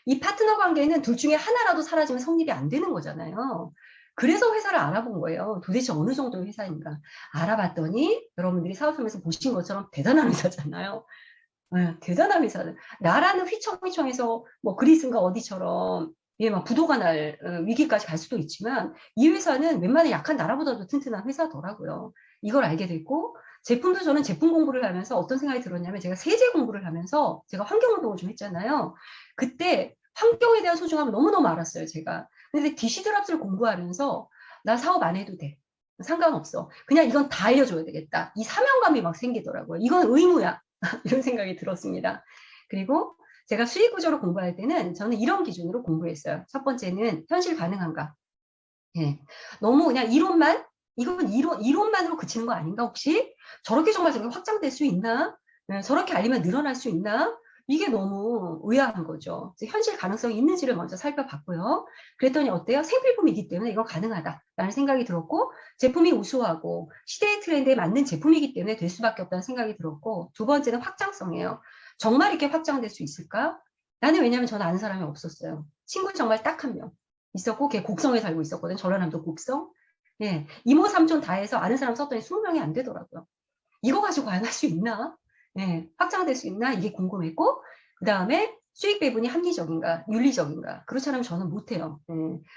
이 파트너 관계는 둘 중에 하나라도 사라지면 성립이 안 되는 거잖아요. 그래서 회사를 알아본 거예요. 도대체 어느 정도의 회사인가. 알아봤더니 여러분들이 사업하면서 보신 것처럼 대단한 회사잖아요. 네, 대단한 회사는 나라는 휘청휘청해서 뭐 그리스인가 어디처럼 예, 막 부도가 날 위기까지 갈 수도 있지만 이 회사는 웬만한 약한 나라보다도 튼튼한 회사더라고요. 이걸 알게 됐고 제품도 저는 제품 공부를 하면서 어떤 생각이 들었냐면 제가 세제 공부를 하면서 제가 환경운동을 좀 했잖아요. 그때 환경에 대한 소중함을 너무너무 알았어요, 제가. 근데 디시드랍스를 공부하면서 나 사업 안 해도 돼. 상관없어. 그냥 이건 다 알려줘야 되겠다. 이 사명감이 막 생기더라고요. 이건 의무야. 이런 생각이 들었습니다. 그리고 제가 수익 구조를 공부할 때는 저는 이런 기준으로 공부했어요. 첫 번째는 현실 가능한가. 예. 너무 그냥 이론만, 이건 이론만으로 그치는 거 아닌가, 혹시? 저렇게 정말 저게 확장될 수 있나? 예, 저렇게 알리면 늘어날 수 있나? 이게 너무 의아한 거죠. 현실 가능성이 있는지를 먼저 살펴봤고요. 그랬더니 어때요? 생필품이기 때문에 이건 가능하다라는 생각이 들었고, 제품이 우수하고 시대의 트렌드에 맞는 제품이기 때문에 될 수밖에 없다는 생각이 들었고, 두 번째는 확장성이에요. 정말 이렇게 확장될 수 있을까? 나는 왜냐하면 저는 아는 사람이 없었어요. 친구 정말 딱 한 명 있었고, 걔 곡성에 살고 있었거든. 전라남도 곡성. 예, 이모 삼촌 다 해서 아는 사람 썼더니 20명이 안 되더라고요. 이거 가지고 과연 할 수 있나? 예, 확장될 수 있나? 이게 궁금했고, 그 다음에 수익 배분이 합리적인가, 윤리적인가. 그렇지 않으면 저는 못해요. 예,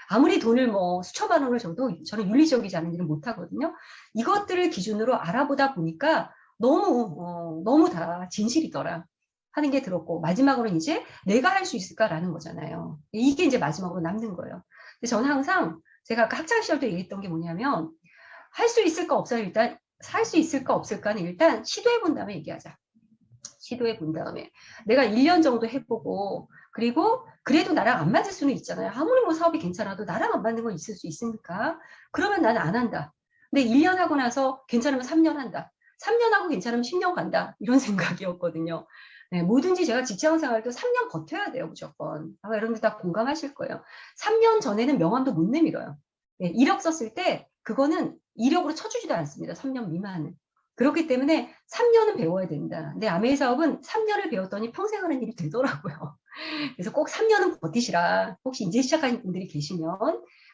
아무리 돈을 뭐 수천만 원을 줘도 저는 윤리적이지 않은 일은 못하거든요. 이것들을 기준으로 알아보다 보니까 너무 다 진실이더라 하는 게 들었고, 마지막으로는 이제 내가 할 수 있을까라는 거잖아요. 이게 이제 마지막으로 남는 거예요. 근데 저는 항상 제가 아까 학창시절 때 얘기했던 게 뭐냐면, 할 수 있을까 없어요. 일단 살 수 있을까 없을까는 일단 시도해 본 다음에 얘기하자. 시도해 본 다음에 내가 1년 정도 해보고, 그리고 그래도 나랑 안 맞을 수는 있잖아요. 아무리 뭐 사업이 괜찮아도 나랑 안 맞는 건 있을 수 있으니까 그러면 나는 안 한다. 근데 1년 하고 나서 괜찮으면 3년 한다. 3년 하고 괜찮으면 10년 간다. 이런 생각이었거든요. 네, 뭐든지 제가 직장 생활도 3년 버텨야 돼요, 무조건. 아마 여러분들 다 공감하실 거예요. 3년 전에는 명함도 못 내밀어요. 네, 이력 썼을 때 그거는 이력으로 쳐주지도 않습니다. 3년 미만은. 그렇기 때문에 3년은 배워야 된다. 근데 아메이 사업은 3년을 배웠더니 평생 하는 일이 되더라고요. 그래서 꼭 3년은 버티시라. 혹시 이제 시작하는 분들이 계시면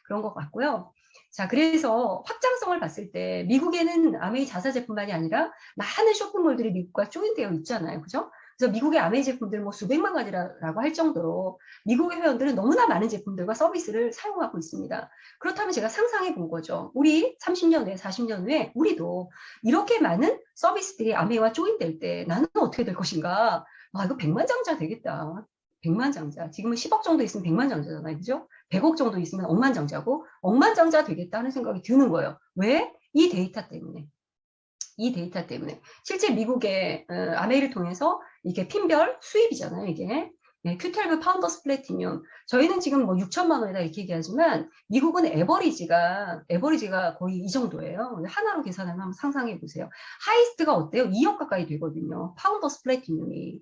그런 것 같고요. 자, 그래서 확장성을 봤을 때 미국에는 아메이 자사 제품만이 아니라 많은 쇼핑몰들이 미국과 조인되어 있잖아요. 그죠? 그래서 미국의 아메이 제품들 뭐 수백만 가지라고 할 정도로 미국의 회원들은 너무나 많은 제품들과 서비스를 사용하고 있습니다. 그렇다면 제가 상상해 본 거죠. 우리 30년 후에 40년 후에 우리도 이렇게 많은 서비스들이 아메이와 조인될 때 나는 어떻게 될 것인가? 아, 이거 백만장자 되겠다. 백만장자. 지금은 10억 정도 있으면 백만장자잖아요. 그죠? 100억 정도 있으면 억만장자고, 억만장자 되겠다는 생각이 드는 거예요. 왜? 이 데이터 때문에. 이 데이터 때문에. 실제 미국의 아메이를 통해서 이게 핀별 수입이잖아요, 이게. 네, Q12 파운더스 플래티늄. 저희는 지금 뭐 6천만 원이다 이렇게 얘기하지만 미국은 에버리지가 거의 이 정도예요. 하나로 계산하면 한번 상상해 보세요. 하이스트가 어때요? 2억 가까이 되거든요. 파운더스 플래티늄이.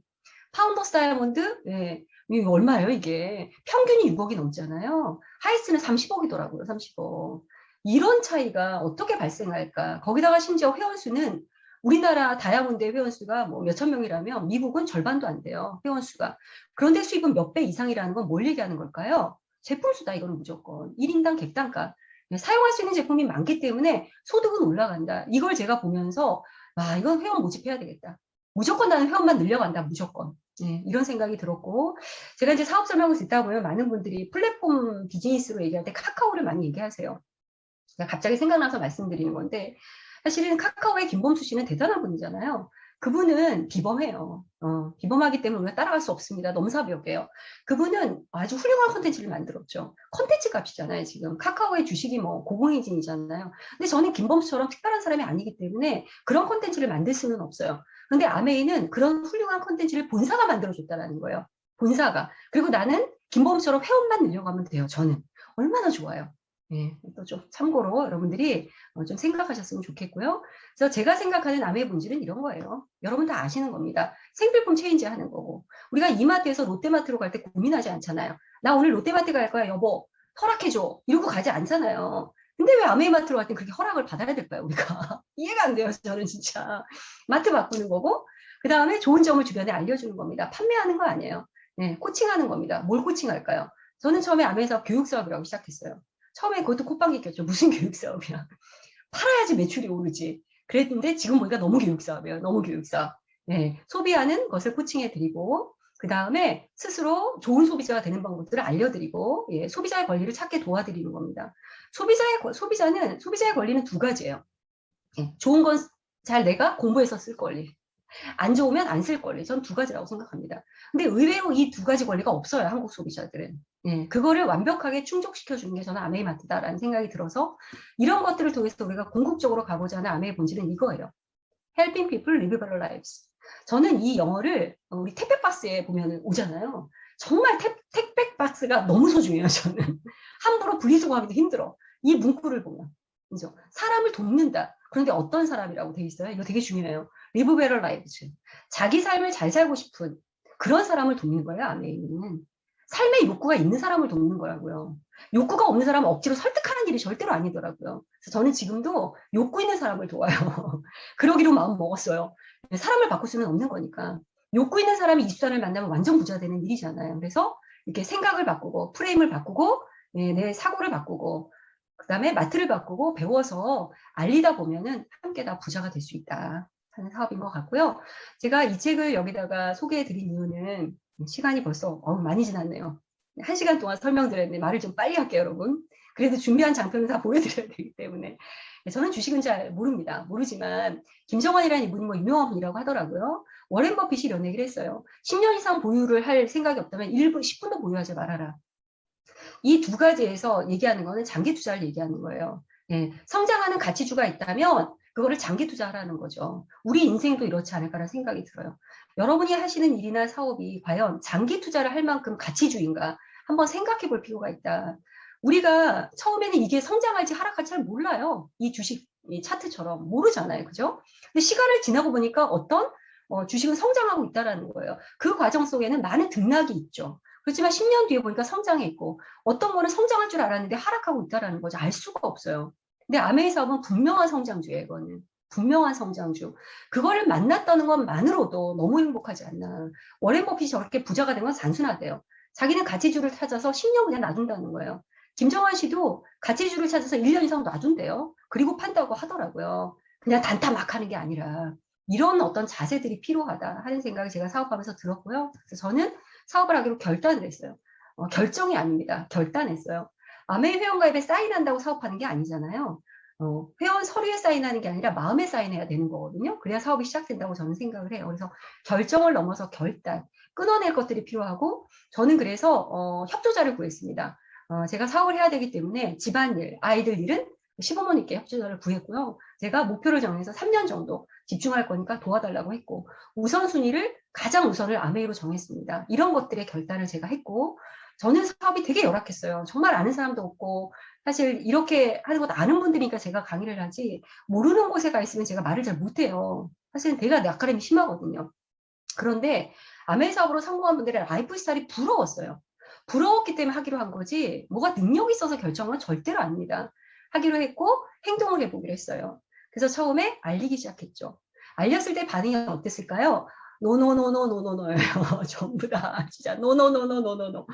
파운더스 다이아몬드, 예, 이게 얼마예요, 이게? 평균이 6억이 넘잖아요. 하이스트는 30억이더라고요, 30억. 이런 차이가 어떻게 발생할까? 거기다가 심지어 회원수는 우리나라 다이아몬드 회원수가 뭐 몇천 명이라면 미국은 절반도 안 돼요, 회원수가. 그런데 수입은 몇 배 이상이라는 건 뭘 얘기하는 걸까요? 제품 수다, 이거는 무조건. 1인당 객단가. 사용할 수 있는 제품이 많기 때문에 소득은 올라간다. 이걸 제가 보면서, 와, 이건 회원 모집해야 되겠다. 무조건 나는 회원만 늘려간다, 무조건. 네, 이런 생각이 들었고, 제가 이제 사업 설명을 듣다 보면 많은 분들이 플랫폼 비즈니스로 얘기할 때 카카오를 많이 얘기하세요. 갑자기 생각나서 말씀드리는 건데, 사실은 카카오의 김범수 씨는 대단한 분이잖아요. 그분은 비범해요. 비범하기 때문에 우리가 따라갈 수 없습니다. 넘사벽이에요. 그분은 아주 훌륭한 콘텐츠를 만들었죠. 콘텐츠 값이잖아요, 지금. 카카오의 주식이 뭐 고공행진이잖아요. 근데 저는 김범수처럼 특별한 사람이 아니기 때문에 그런 콘텐츠를 만들 수는 없어요. 근데 아메이는 그런 훌륭한 콘텐츠를 본사가 만들어줬다는 거예요. 본사가. 그리고 나는 김범수처럼 회원만 늘려가면 돼요, 저는. 얼마나 좋아요. 예, 또 좀 참고로 여러분들이 좀 생각하셨으면 좋겠고요. 그래서 제가 생각하는 아메이 본질은 이런 거예요. 여러분 다 아시는 겁니다. 생필품 체인지 하는 거고. 우리가 이마트에서 롯데마트로 갈 때 고민하지 않잖아요. 나 오늘 롯데마트 갈 거야, 여보. 허락해줘. 이러고 가지 않잖아요. 근데 왜 아메이마트로 갈 때 그렇게 허락을 받아야 될까요, 우리가? 이해가 안 돼요, 저는 진짜. 마트 바꾸는 거고, 그 다음에 좋은 점을 주변에 알려주는 겁니다. 판매하는 거 아니에요. 네, 코칭하는 겁니다. 뭘 코칭할까요? 저는 처음에 아메이에서 교육사업이라고 시작했어요. 처음에 그것도 콧방귀 꼈죠. 무슨 교육사업이야. 팔아야지 매출이 오르지. 그랬는데 지금 보니까 너무 교육사업이에요. 너무 교육사업. 네, 소비하는 것을 코칭해드리고, 그 다음에 스스로 좋은 소비자가 되는 방법들을 알려드리고, 예, 소비자의 권리를 찾게 도와드리는 겁니다. 소비자의 권리는 두 가지예요. 예, 좋은 건 잘 내가 공부해서 쓸 권리. 안 좋으면 안 쓸 권리. 전 두 가지라고 생각합니다. 근데 의외로 이 두 가지 권리가 없어요, 한국 소비자들은. 예, 그거를 완벽하게 충족시켜 주는 게 저는 아메이마트다라는 생각이 들어서 이런 것들을 통해서 우리가 궁극적으로 가고자 하는 아메이 본질은 이거예요. Helping people live better lives. 저는 이 영어를 우리 택배 박스에 보면 오잖아요. 정말 택배 박스가 너무 소중해요, 저는. 함부로 분리수거하기도 힘들어. 이 문구를 보면. 그죠? 사람을 돕는다. 그런데 어떤 사람이라고 돼 있어요? 이거 되게 중요해요. Live better lives. 자기 삶을 잘 살고 싶은 그런 사람을 돕는 거예요, 아메이는. 삶의 욕구가 있는 사람을 돕는 거라고요. 욕구가 없는 사람은 억지로 설득하는 일이 절대로 아니더라고요. 그래서 저는 지금도 욕구 있는 사람을 도와요. 그러기로 마음 먹었어요. 사람을 바꿀 수는 없는 거니까. 욕구 있는 사람이 이수단을 만나면 완전 부자 되는 일이잖아요. 그래서 이렇게 생각을 바꾸고 프레임을 바꾸고 내 사고를 바꾸고 그다음에 마트를 바꾸고 배워서 알리다 보면은 함께 다 부자가 될 수 있다 하는 사업인 것 같고요. 제가 이 책을 여기다가 소개해 드린 이유는 시간이 벌써 많이 지났네요. 1시간 동안 설명드렸는데 말을 좀 빨리 할게요, 여러분. 그래도 준비한 장표는 다 보여드려야 되기 때문에. 저는 주식은 잘 모릅니다. 모르지만 김정환이라는 이분이 뭐 유명한 분이라고 하더라고요. 워렌 버핏이 이런 얘기를 했어요. 10년 이상 보유를 할 생각이 없다면 1분, 10분도 보유하지 말아라. 이 두 가지에서 얘기하는 거는 장기 투자를 얘기하는 거예요. 예, 성장하는 가치주가 있다면 그거를 장기 투자하라는 거죠. 우리 인생도 이렇지 않을까라는 생각이 들어요. 여러분이 하시는 일이나 사업이 과연 장기 투자를 할 만큼 가치주인가 한번 생각해 볼 필요가 있다. 우리가 처음에는 이게 성장할지 하락할지 잘 몰라요. 이 주식 이 차트처럼 모르잖아요. 그죠? 근데 시간을 지나고 보니까 어떤 주식은 성장하고 있다라는 거예요. 그 과정 속에는 많은 등락이 있죠. 그렇지만 10년 뒤에 보니까 성장했고 어떤 거는 성장할 줄 알았는데 하락하고 있다라는 거죠. 알 수가 없어요. 근데 아메이 사업은 분명한 성장주예요. 이거는. 분명한 성장주. 그거를 만났다는 것만으로도 너무 행복하지 않나. 워렌 버핏이 저렇게 부자가 된 건 단순하대요. 자기는 가치주를 찾아서 10년 그냥 놔둔다는 거예요. 김정환 씨도 가치주를 찾아서 1년 이상 놔둔대요. 그리고 판다고 하더라고요. 그냥 단타 막 하는 게 아니라 이런 어떤 자세들이 필요하다 하는 생각이 제가 사업하면서 들었고요. 그래서 저는 사업을 하기로 결단을 했어요. 결정이 아닙니다. 결단했어요. 아메이 회원가입에 사인한다고 사업하는 게 아니잖아요. 회원 서류에 사인하는 게 아니라 마음에 사인해야 되는 거거든요. 그래야 사업이 시작된다고 저는 생각을 해요. 그래서 결정을 넘어서 결단, 끊어낼 것들이 필요하고 저는 그래서 협조자를 구했습니다. 제가 사업을 해야 되기 때문에 집안일, 아이들 일은 시부모님께 협조자를 구했고요. 제가 목표를 정해서 3년 정도 집중할 거니까 도와달라고 했고 우선순위를 가장 우선을 아메이로 정했습니다. 이런 것들의 결단을 제가 했고 저는 사업이 되게 열악했어요. 정말 아는 사람도 없고 사실 이렇게 하는 것 아는 분들이니까 제가 강의를 하지 모르는 곳에 가 있으면 제가 말을 잘 못해요. 사실은 내가 낯가림이 심하거든요. 그런데 아메이 사업으로 성공한 분들의 라이프 스타일이 부러웠어요. 부러웠기 때문에 하기로 한 거지 뭐가 능력이 있어서 결정한 건 절대로 아닙니다. 하기로 했고 행동을 해보기로 했어요. 그래서 처음에 알리기 시작했죠. 알렸을 때 반응이 어땠을까요? 노노노노노노노예요. 전부 다 진짜 노노노노노노노.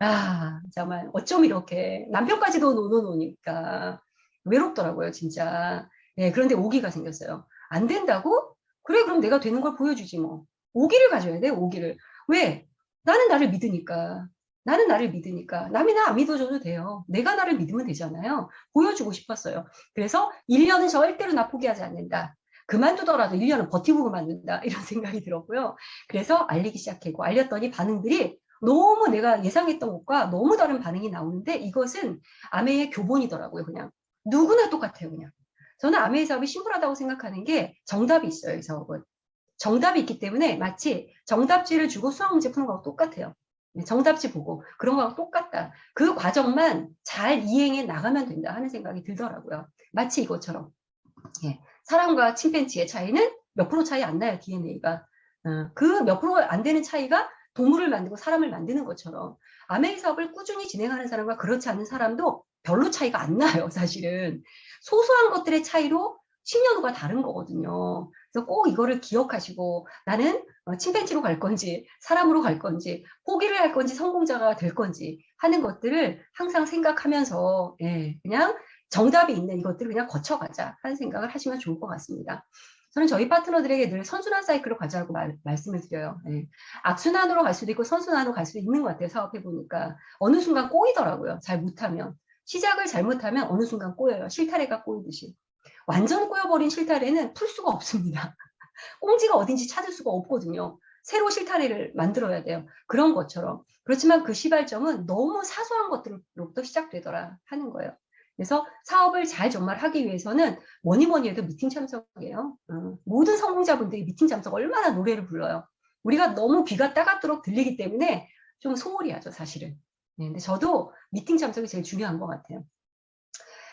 아 정말 어쩜 이렇게 남편까지도 노노노니까 외롭더라고요 진짜. 네, 그런데 오기가 생겼어요. 안 된다고? 그래 그럼 내가 되는 걸 보여주지 뭐. 오기를 가져야 돼 오기를. 왜? 나는 나를 믿으니까. 나는 나를 믿으니까. 남이 나 안 믿어줘도 돼요. 내가 나를 믿으면 되잖아요. 보여주고 싶었어요. 그래서 1년은 절대로 나 포기하지 않는다. 그만두더라도 1년은 버티고 그만둔다. 이런 생각이 들었고요. 그래서 알리기 시작했고 알렸더니 반응들이 너무 내가 예상했던 것과 너무 다른 반응이 나오는데 이것은 아메의 교본이더라고요. 그냥 누구나 똑같아요. 그냥 저는 아메이 사업이 심플하다고 생각하는 게 정답이 있어요. 이 사업은 정답이 있기 때문에 마치 정답지를 주고 수학 문제 푸는 거하고 똑같아요. 정답지 보고 그런 거하고 똑같다. 그 과정만 잘 이행해 나가면 된다 하는 생각이 들더라고요. 마치 이것처럼 예, 사람과 침팬지의 차이는 몇 프로 차이 안 나요. DNA가. 그 몇 프로 안 되는 차이가 동물을 만들고 사람을 만드는 것처럼 아메이 사업을 꾸준히 진행하는 사람과 그렇지 않은 사람도 별로 차이가 안 나요. 사실은. 소소한 것들의 차이로 10년 후가 다른 거거든요. 그래서 꼭 이거를 기억하시고 나는 침팬지로 갈 건지 사람으로 갈 건지 포기를 할 건지 성공자가 될 건지 하는 것들을 항상 생각하면서 예, 그냥 정답이 있는 이것들을 그냥 거쳐가자 하는 생각을 하시면 좋을 것 같습니다. 저는 저희 파트너들에게 늘 선순환 사이클로 가자고 말씀을 드려요. 네. 악순환으로 갈 수도 있고 선순환으로 갈 수도 있는 것 같아요. 사업해보니까. 어느 순간 꼬이더라고요. 잘 못하면. 시작을 잘못하면 어느 순간 꼬여요. 실타래가 꼬이듯이. 완전 꼬여버린 실타래는 풀 수가 없습니다. 꽁지가 어딘지 찾을 수가 없거든요. 새로 실타래를 만들어야 돼요. 그런 것처럼. 그렇지만 그 시발점은 너무 사소한 것들로부터 시작되더라 하는 거예요. 그래서 사업을 잘 정말 하기 위해서는 뭐니 뭐니 해도 미팅 참석이에요. 모든 성공자분들이 미팅 참석 얼마나 노래를 불러요. 우리가 너무 귀가 따갑도록 들리기 때문에 좀 소홀히 하죠, 사실은. 네, 근데 저도 미팅 참석이 제일 중요한 것 같아요.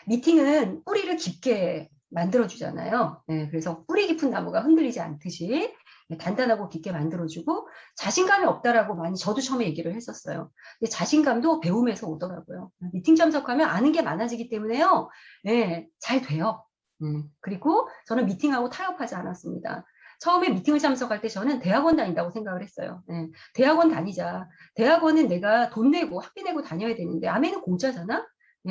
미팅은 뿌리를 깊게 만들어주잖아요. 네, 그래서 뿌리 깊은 나무가 흔들리지 않듯이 단단하고 깊게 만들어주고 자신감이 없다라고 많이 저도 처음에 얘기를 했었어요. 근데 자신감도 배움에서 오더라고요. 미팅 참석하면 아는 게 많아지기 때문에요. 네, 잘 돼요. 그리고 저는 미팅하고 타협하지 않았습니다. 처음에 미팅을 참석할 때 저는 대학원 다닌다고 생각을 했어요. 네, 대학원 다니자. 대학원은 내가 돈 내고 학비 내고 다녀야 되는데 아메는 공짜잖아.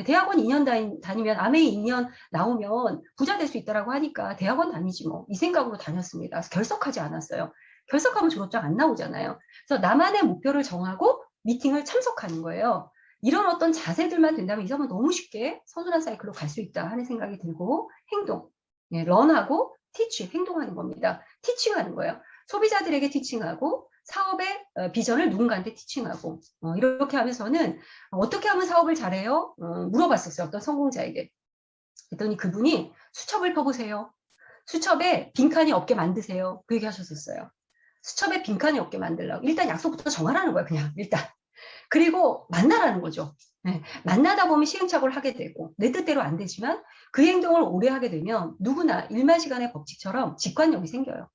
대학원 2년 다니면 아메이 2년 나오면 부자 될 수 있다라고 하니까 대학원 다니지 뭐 이 생각으로 다녔습니다. 그래서 결석하지 않았어요. 결석하면 졸업장 안 나오잖아요. 그래서 나만의 목표를 정하고 미팅을 참석하는 거예요. 이런 어떤 자세들만 된다면 이 사람은 너무 쉽게 선순환 사이클로 갈 수 있다 하는 생각이 들고 행동, 런하고 티치, 행동하는 겁니다. 티칭하는 거예요. 소비자들에게 티칭하고 사업의 비전을 누군가한테 티칭하고 이렇게 하면서는 어떻게 하면 사업을 잘해요? 물어봤었어요. 어떤 성공자에게. 그랬더니 그분이 수첩을 펴보세요. 수첩에 빈칸이 없게 만드세요. 그 얘기 하셨었어요. 수첩에 빈칸이 없게 만들라고. 일단 약속부터 정하라는 거야, 그냥 일단. 그리고 만나라는 거죠. 네, 만나다 보면 시행착오를 하게 되고 내 뜻대로 안 되지만 그 행동을 오래 하게 되면 누구나 1만 시간의 법칙처럼 직관력이 생겨요.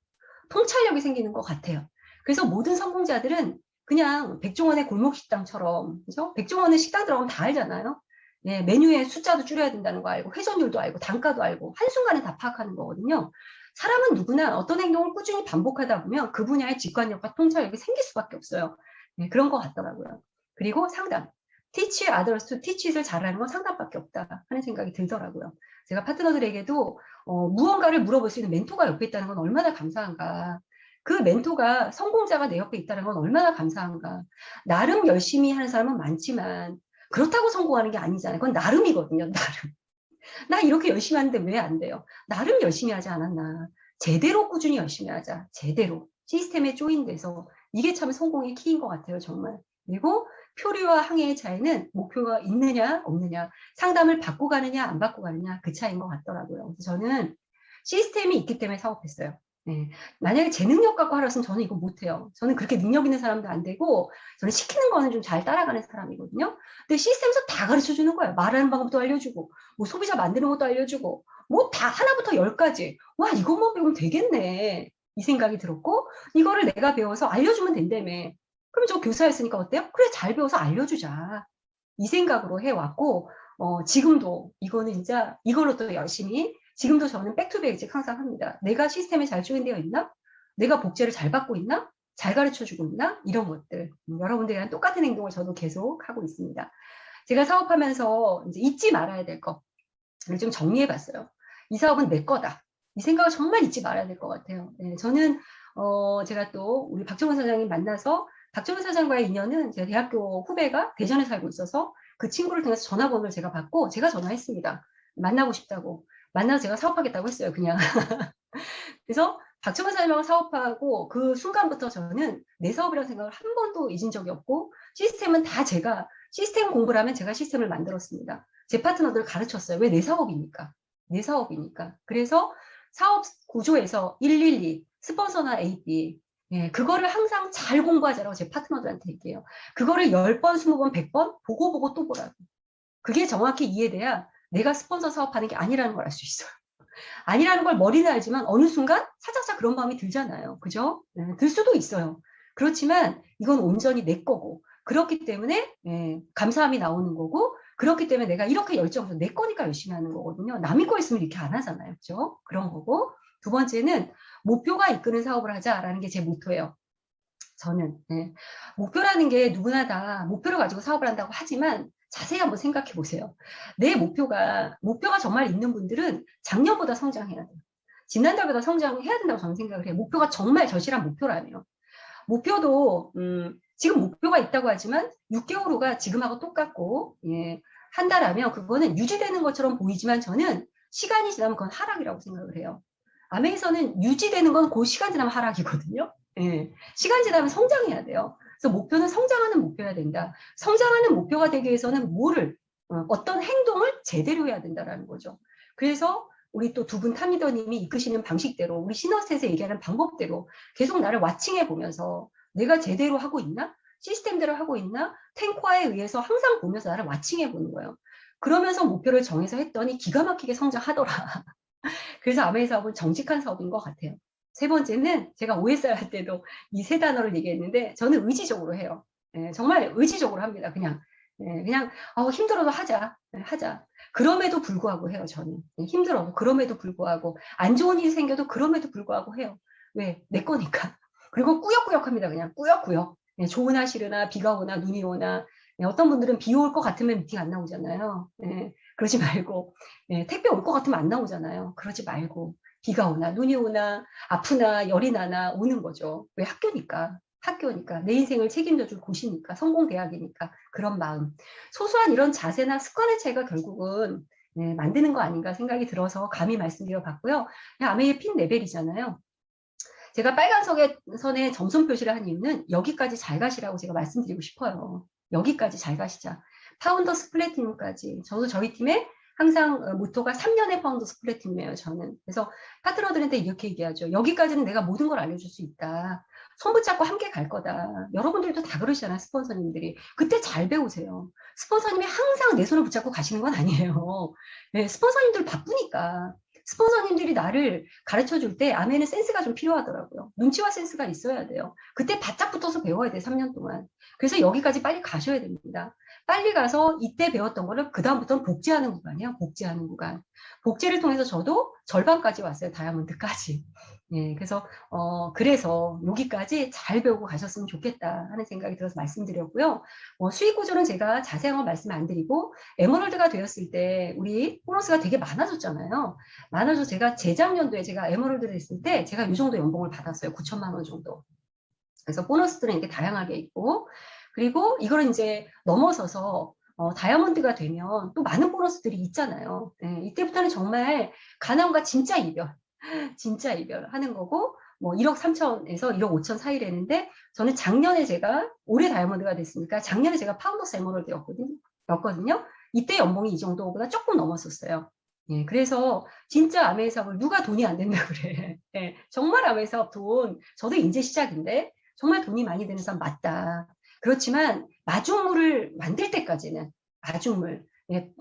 통찰력이 생기는 것 같아요. 그래서 모든 성공자들은 그냥 백종원의 골목식당처럼, 그죠? 백종원은 식당 들어가면 다 알잖아요. 예, 메뉴의 숫자도 줄여야 된다는 거 알고, 회전율도 알고, 단가도 알고, 한순간에 다 파악하는 거거든요. 사람은 누구나 어떤 행동을 꾸준히 반복하다 보면 그 분야의 직관력과 통찰력이 생길 수밖에 없어요. 예, 그런 것 같더라고요. 그리고 상담. teach others to teach it을 잘하는 건 상담밖에 없다 하는 생각이 들더라고요. 제가 파트너들에게도 무언가를 물어볼 수 있는 멘토가 옆에 있다는 건 얼마나 감사한가. 그 멘토가 성공자가 내 옆에 있다는 건 얼마나 감사한가. 나름 열심히 하는 사람은 많지만 그렇다고 성공하는 게 아니잖아요. 그건 나름이거든요. 나름. 나 이렇게 열심히 하는데 왜 안 돼요? 나름 열심히 하지 않았나. 제대로 꾸준히 열심히 하자. 제대로. 시스템에 조인돼서. 이게 참 성공의 키인 것 같아요. 정말. 그리고 표류와 항해의 차이는 목표가 있느냐 없느냐, 상담을 받고 가느냐 안 받고 가느냐 그 차이인 것 같더라고요. 그래서 저는 시스템이 있기 때문에 사업했어요. 네. 만약에 제 능력 갖고 하라면 저는 이거 못해요. 저는 그렇게 능력 있는 사람도 안 되고 저는 시키는 거는 좀 잘 따라가는 사람이거든요. 근데 시스템에서 다 가르쳐 주는 거예요. 말하는 방법도 알려주고 뭐 소비자 만드는 것도 알려주고 뭐 다 하나부터 열까지. 와, 이것만 배우면 되겠네. 이 생각이 들었고 이거를 내가 배워서 알려주면 된다며. 그럼 저 교사였으니까 어때요? 그래, 잘 배워서 알려주자. 이 생각으로 해왔고 지금도 이거는 진짜 이걸로 또 열심히 지금도 저는 백투베이직 항상 합니다. 내가 시스템에 잘 조인되어 있나? 내가 복제를 잘 받고 있나? 잘 가르쳐주고 있나? 이런 것들. 여러분들이랑 똑같은 행동을 저도 계속 하고 있습니다. 제가 사업하면서 이제 잊지 말아야 될 것을 좀 정리해봤어요. 이 사업은 내 거다. 이 생각을 정말 잊지 말아야 될 것 같아요. 네, 저는 제가 또 우리 박정원 사장님 만나서 박정원 사장과의 인연은 제가 대학교 후배가 대전에 살고 있어서 그 친구를 통해서 전화번호를 제가 받고 제가 전화했습니다. 만나고 싶다고. 만나서 제가 사업하겠다고 했어요, 그냥. 그래서 박정원 사장님하고 사업하고 그 순간부터 저는 내 사업이라는 생각을 한 번도 잊은 적이 없고 시스템은 다 제가 시스템 공부를 하면 제가 시스템을 만들었습니다. 제 파트너들 가르쳤어요. 왜 내 사업이니까. 내 사업이니까. 그래서 사업 구조에서 112, 스폰서나 AB, 예, 그거를 항상 잘 공부하자라고 제 파트너들한테 얘기해요. 그거를 10번, 20번, 100번 보고 또 보라고. 그게 정확히 이해돼야 내가 스폰서 사업하는 게 아니라는 걸 알 수 있어요. 아니라는 걸 머리는 알지만 어느 순간 살짝살 그런 마음이 들잖아요. 그죠? 네, 들 수도 있어요. 그렇지만 이건 온전히 내 거고 그렇기 때문에 감사함이 나오는 거고 그렇기 때문에 내가 이렇게 열정해서 내 거니까 열심히 하는 거거든요. 남의 거 있으면 이렇게 안 하잖아요. 그죠? 그런 거고 두 번째는 목표가 이끄는 사업을 하자라는 게 제 모토예요. 저는 목표라는 게 누구나 다 목표를 가지고 사업을 한다고 하지만 자세히 한번 생각해 보세요. 내 목표가 정말 있는 분들은 작년보다 성장해야 돼요. 지난달보다 성장해야 된다고 저는 생각을 해요. 목표가 정말 절실한 목표라면. 목표도 지금 목표가 있다고 하지만 6개월 후가 지금하고 똑같고 한 달 하면 그거는 유지되는 것처럼 보이지만 저는 시간이 지나면 그건 하락이라고 생각을 해요. 아메에서는 유지되는 건 그 시간 지나면 하락이거든요. 예. 시간 지나면 성장해야 돼요. 그래서 목표는 성장하는 목표여야 된다. 성장하는 목표가 되기 위해서는 어떤 행동을 제대로 해야 된다라는 거죠. 그래서 우리 또 두 분 탑리더님이 이끄시는 방식대로 우리 시너스에서 얘기하는 방법대로 계속 나를 와칭해 보면서 내가 제대로 하고 있나? 시스템대로 하고 있나? 탱커에 의해서 항상 보면서 나를 와칭해 보는 거예요. 그러면서 목표를 정해서 했더니 기가 막히게 성장하더라. 그래서 아메이 사업은 정직한 사업인 것 같아요. 세 번째는 제가 OSR 할 때도 이 세 단어를 얘기했는데 저는 의지적으로 해요. 예, 정말 의지적으로 합니다. 그냥 힘들어도 하자. 하자. 그럼에도 불구하고 해요. 저는. 힘들어도 그럼에도 불구하고 안 좋은 일이 생겨도 그럼에도 불구하고 해요. 왜? 내 거니까. 그리고 꾸역꾸역 합니다. 그냥 꾸역꾸역. 좋으나 싫으나 비가 오나 눈이 오나 어떤 분들은 비 올 것 같으면 미팅 안 나오잖아요. 그러지 말고 택배 올 것 같으면 안 나오잖아요. 그러지 말고 비가 오나 눈이 오나 아프나 열이 나나 오는 거죠. 왜? 학교니까 내 인생을 책임져 줄 곳이니까 성공 대학이니까 그런 마음 소소한 이런 자세나 습관의 차이가 결국은 만드는 거 아닌가 생각이 들어서 감히 말씀드려 봤고요. 아메의 핀 레벨이잖아요. 제가 빨간 선에 점선 표시를 한 이유는 여기까지 잘 가시라고 제가 말씀드리고 싶어요. 여기까지 잘 가시자. 파운더스 플래티넘까지. 저도 저희 팀에 항상 모토가 3년의 파운더스 플래티넘이에요. 저는. 그래서 파트너들한테 이렇게 얘기하죠. 여기까지는 내가 모든 걸 알려줄 수 있다. 손 붙잡고 함께 갈 거다. 여러분들도 다 그러시잖아요. 스폰서님들이. 그때 잘 배우세요. 스폰서님이 항상 내 손을 붙잡고 가시는 건 아니에요. 네, 스폰서님들 바쁘니까. 스폰서님들이 나를 가르쳐 줄 때 아메는 센스가 좀 필요하더라고요. 눈치와 센스가 있어야 돼요. 그때 바짝 붙어서 배워야 돼요. 3년 동안. 그래서 여기까지 빨리 가셔야 됩니다. 빨리 가서 이때 배웠던 거를 그다음부터는 복제하는 구간이에요. 복제하는 구간. 복제를 통해서 저도 절반까지 왔어요. 다이아몬드까지. 그래서 여기까지 잘 배우고 가셨으면 좋겠다 하는 생각이 들어서 말씀드렸고요. 수익 구조는 제가 자세한 건 말씀 안 드리고 에머럴드가 되었을 때 우리 보너스가 되게 많아졌잖아요. 많아서 제가 재작년도에 제가 에머럴드를 했을 때 제가 이 정도 연봉을 받았어요. 9천만 원 정도. 그래서 보너스들은 이렇게 다양하게 있고 그리고 이걸 이제 넘어서서 다이아몬드가 되면 또 많은 보너스들이 있잖아요. 이때부터는 정말 가난과 진짜 이별하는 거고 뭐 1억 3천에서 1억 5천 사이라는데 저는 작년에 제가 올해 다이아몬드가 됐으니까 작년에 제가 파운더스 에머럴드였거든요. 이때 연봉이 이 정도보다 조금 넘었었어요. 그래서 진짜 아메이 사업을 누가 돈이 안 된다 그래. 정말 아메이 사업 저도 이제 시작인데 정말 돈이 많이 되는 사람 맞다. 그렇지만 마중물을 만들 때까지는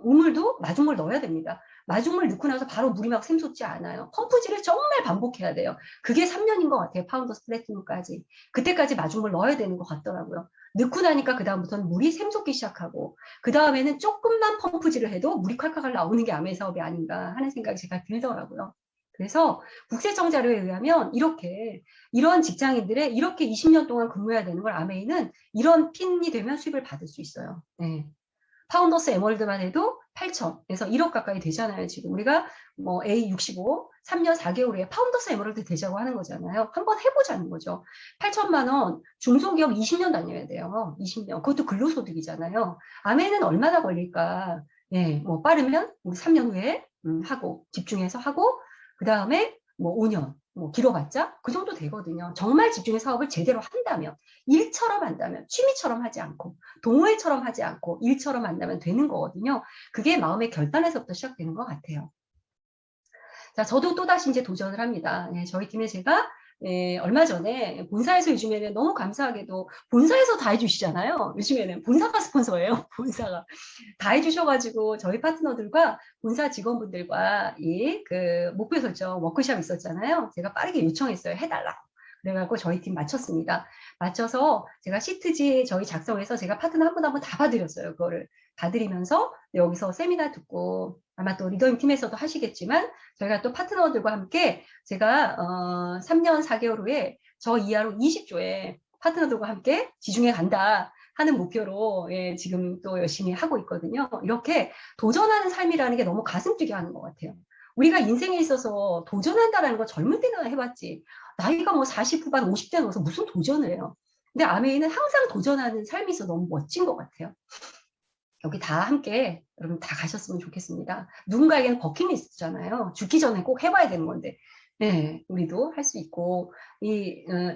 우물도 마중물 넣어야 됩니다. 마중물 넣고 나서 바로 물이 막 샘솟지 않아요. 펌프질을 정말 반복해야 돼요. 그게 3년인 것 같아요. 파운더스 플래티넘까지. 그때까지 마중물 넣어야 되는 것 같더라고요. 넣고 나니까 그 다음부터는 물이 샘솟기 시작하고 그 다음에는 조금만 펌프질을 해도 물이 콸콸콸 나오는 게 아메 사업이 아닌가 하는 생각이 제가 들더라고요. 그래서 국세청 자료에 의하면 이런 직장인들의 이렇게 20년 동안 근무해야 되는 걸 아메이는 이런 핀이 되면 수입을 받을 수 있어요. 파운더스 에머럴드만 해도 8천에서 1억 가까이 되잖아요. 지금 우리가 뭐 A65 3년 4개월 후에 파운더스 에머럴드 되자고 하는 거잖아요. 한번 해보자는 거죠. 8천만 원 중소기업 20년 다녀야 돼요. 20년. 그것도 근로소득이잖아요. 아메는 얼마나 걸릴까? 뭐 빠르면 우리 3년 후에 하고 집중해서 하고 그 다음에 뭐 5년 뭐 길어봤자 그 정도 되거든요. 정말 집중해 사업을 제대로 한다면 일처럼 한다면 취미처럼 하지 않고 동호회처럼 하지 않고 일처럼 한다면 되는 거거든요. 그게 마음의 결단에서부터 시작되는 것 같아요. 자, 저도 또다시 이제 도전을 합니다. 저희 팀에 제가 얼마 전에 본사에서 요즘에는 너무 감사하게도 본사에서 다 해주시잖아요. 요즘에는 본사가 스폰서예요. 본사가 다 해주셔가지고 저희 파트너들과 본사 직원분들과 그 목표 설정 워크숍 있었잖아요. 제가 빠르게 요청했어요. 해달라고. 그래갖고 저희 팀 맞췄습니다. 맞춰서 제가 시트지 저희 작성해서 제가 파트너 한 분 한 분 다 봐드렸어요. 그거를 봐드리면서 여기서 세미나 듣고 아마 또 리더님 팀에서도 하시겠지만 저희가 또 파트너들과 함께 제가 3년 4개월 후에 저 이하로 20조에 파트너들과 함께 지중해 간다 하는 목표로 지금 또 열심히 하고 있거든요. 이렇게 도전하는 삶이라는 게 너무 가슴 뛰게 하는 것 같아요. 우리가 인생에 있어서 도전한다는 거 젊을 때나 해봤지. 나이가 뭐 40 후반 50대 넘어서 무슨 도전을 해요. 근데 아메이는 항상 도전하는 삶이 있어 너무 멋진 것 같아요. 여기 다 함께 여러분 다 가셨으면 좋겠습니다. 누군가에게는 버킷리스트잖아요. 죽기 전에 꼭 해봐야 되는 건데 네, 우리도 할 수 있고,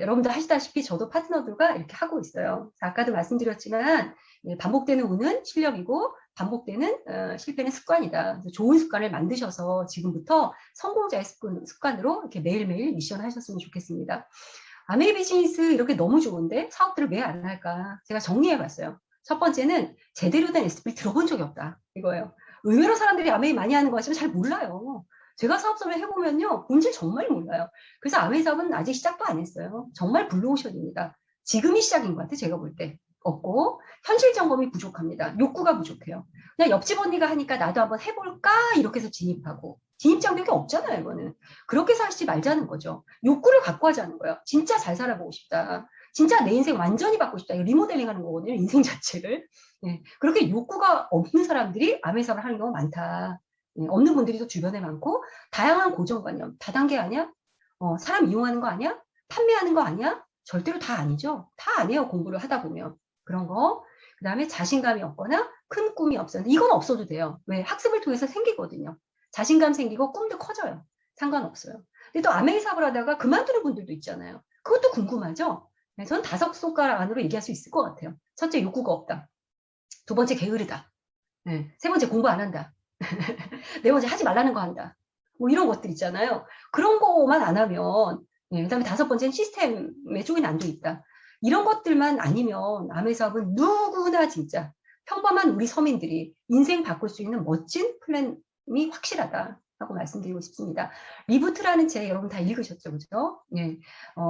여러분들 하시다시피 저도 파트너들과 이렇게 하고 있어요. 아까도 말씀드렸지만, 반복되는 운은 실력이고, 반복되는 실패는 습관이다. 그래서 좋은 습관을 만드셔서 지금부터 성공자의 습관으로 이렇게 매일매일 미션 하셨으면 좋겠습니다. 아메이 비즈니스 이렇게 너무 좋은데 사업들을 왜 안 할까? 제가 정리해 봤어요. 첫 번째는 제대로 된 SP를 들어본 적이 없다. 이거예요. 의외로 사람들이 아메이 많이 하는 거 같지만 잘 몰라요. 제가 사업 설명 해보면요. 본질 정말 몰라요. 그래서 아메이 사업은 아직 시작도 안 했어요. 정말 블루오션입니다. 지금이 시작인 것 같아요. 제가 볼 때. 없고 현실 점검이 부족합니다. 욕구가 부족해요. 그냥 옆집 언니가 하니까 나도 한번 해볼까 이렇게 해서 진입하고 진입 장벽이 없잖아요. 이거는. 그렇게 사시지 말자는 거죠. 욕구를 갖고 하자는 거예요. 진짜 잘 살아보고 싶다. 진짜 내 인생 완전히 바꾸고 싶다. 이거 리모델링 하는 거거든요. 인생 자체를. 네. 그렇게 욕구가 없는 사람들이 아메이 사업을 하는 경우가 많다. 네. 없는 분들이 또 주변에 많고 다양한 고정관념. 다단계 아니야? 사람 이용하는 거 아니야? 판매하는 거 아니야? 절대로 다 아니죠. 다 아니에요. 공부를 하다 보면. 그런 거. 그 다음에 자신감이 없거나 큰 꿈이 없어요. 이건 없어도 돼요. 왜? 학습을 통해서 생기거든요. 자신감 생기고 꿈도 커져요. 상관없어요. 근데 또 아메이 사업을 하다가 그만두는 분들도 있잖아요. 그것도 궁금하죠? 네, 저는 5손가락 안으로 얘기할 수 있을 것 같아요. 첫째, 욕구가 없다. 두 번째, 게으르다. 네, 세 번째, 공부 안 한다. 네 번째, 하지 말라는 거 한다. 뭐 이런 것들 있잖아요. 그런 거만 안 하면, 네, 그다음에 5번째는 시스템에 쪽이 안 돼 있다. 이런 것들만 아니면 아메이 사업은 누구나 진짜 평범한 우리 서민들이 인생 바꿀 수 있는 멋진 플랜이 확실하다. 하고 말씀드리고 싶습니다. 리부트라는 책 여러분 다 읽으셨죠, 그죠? 예,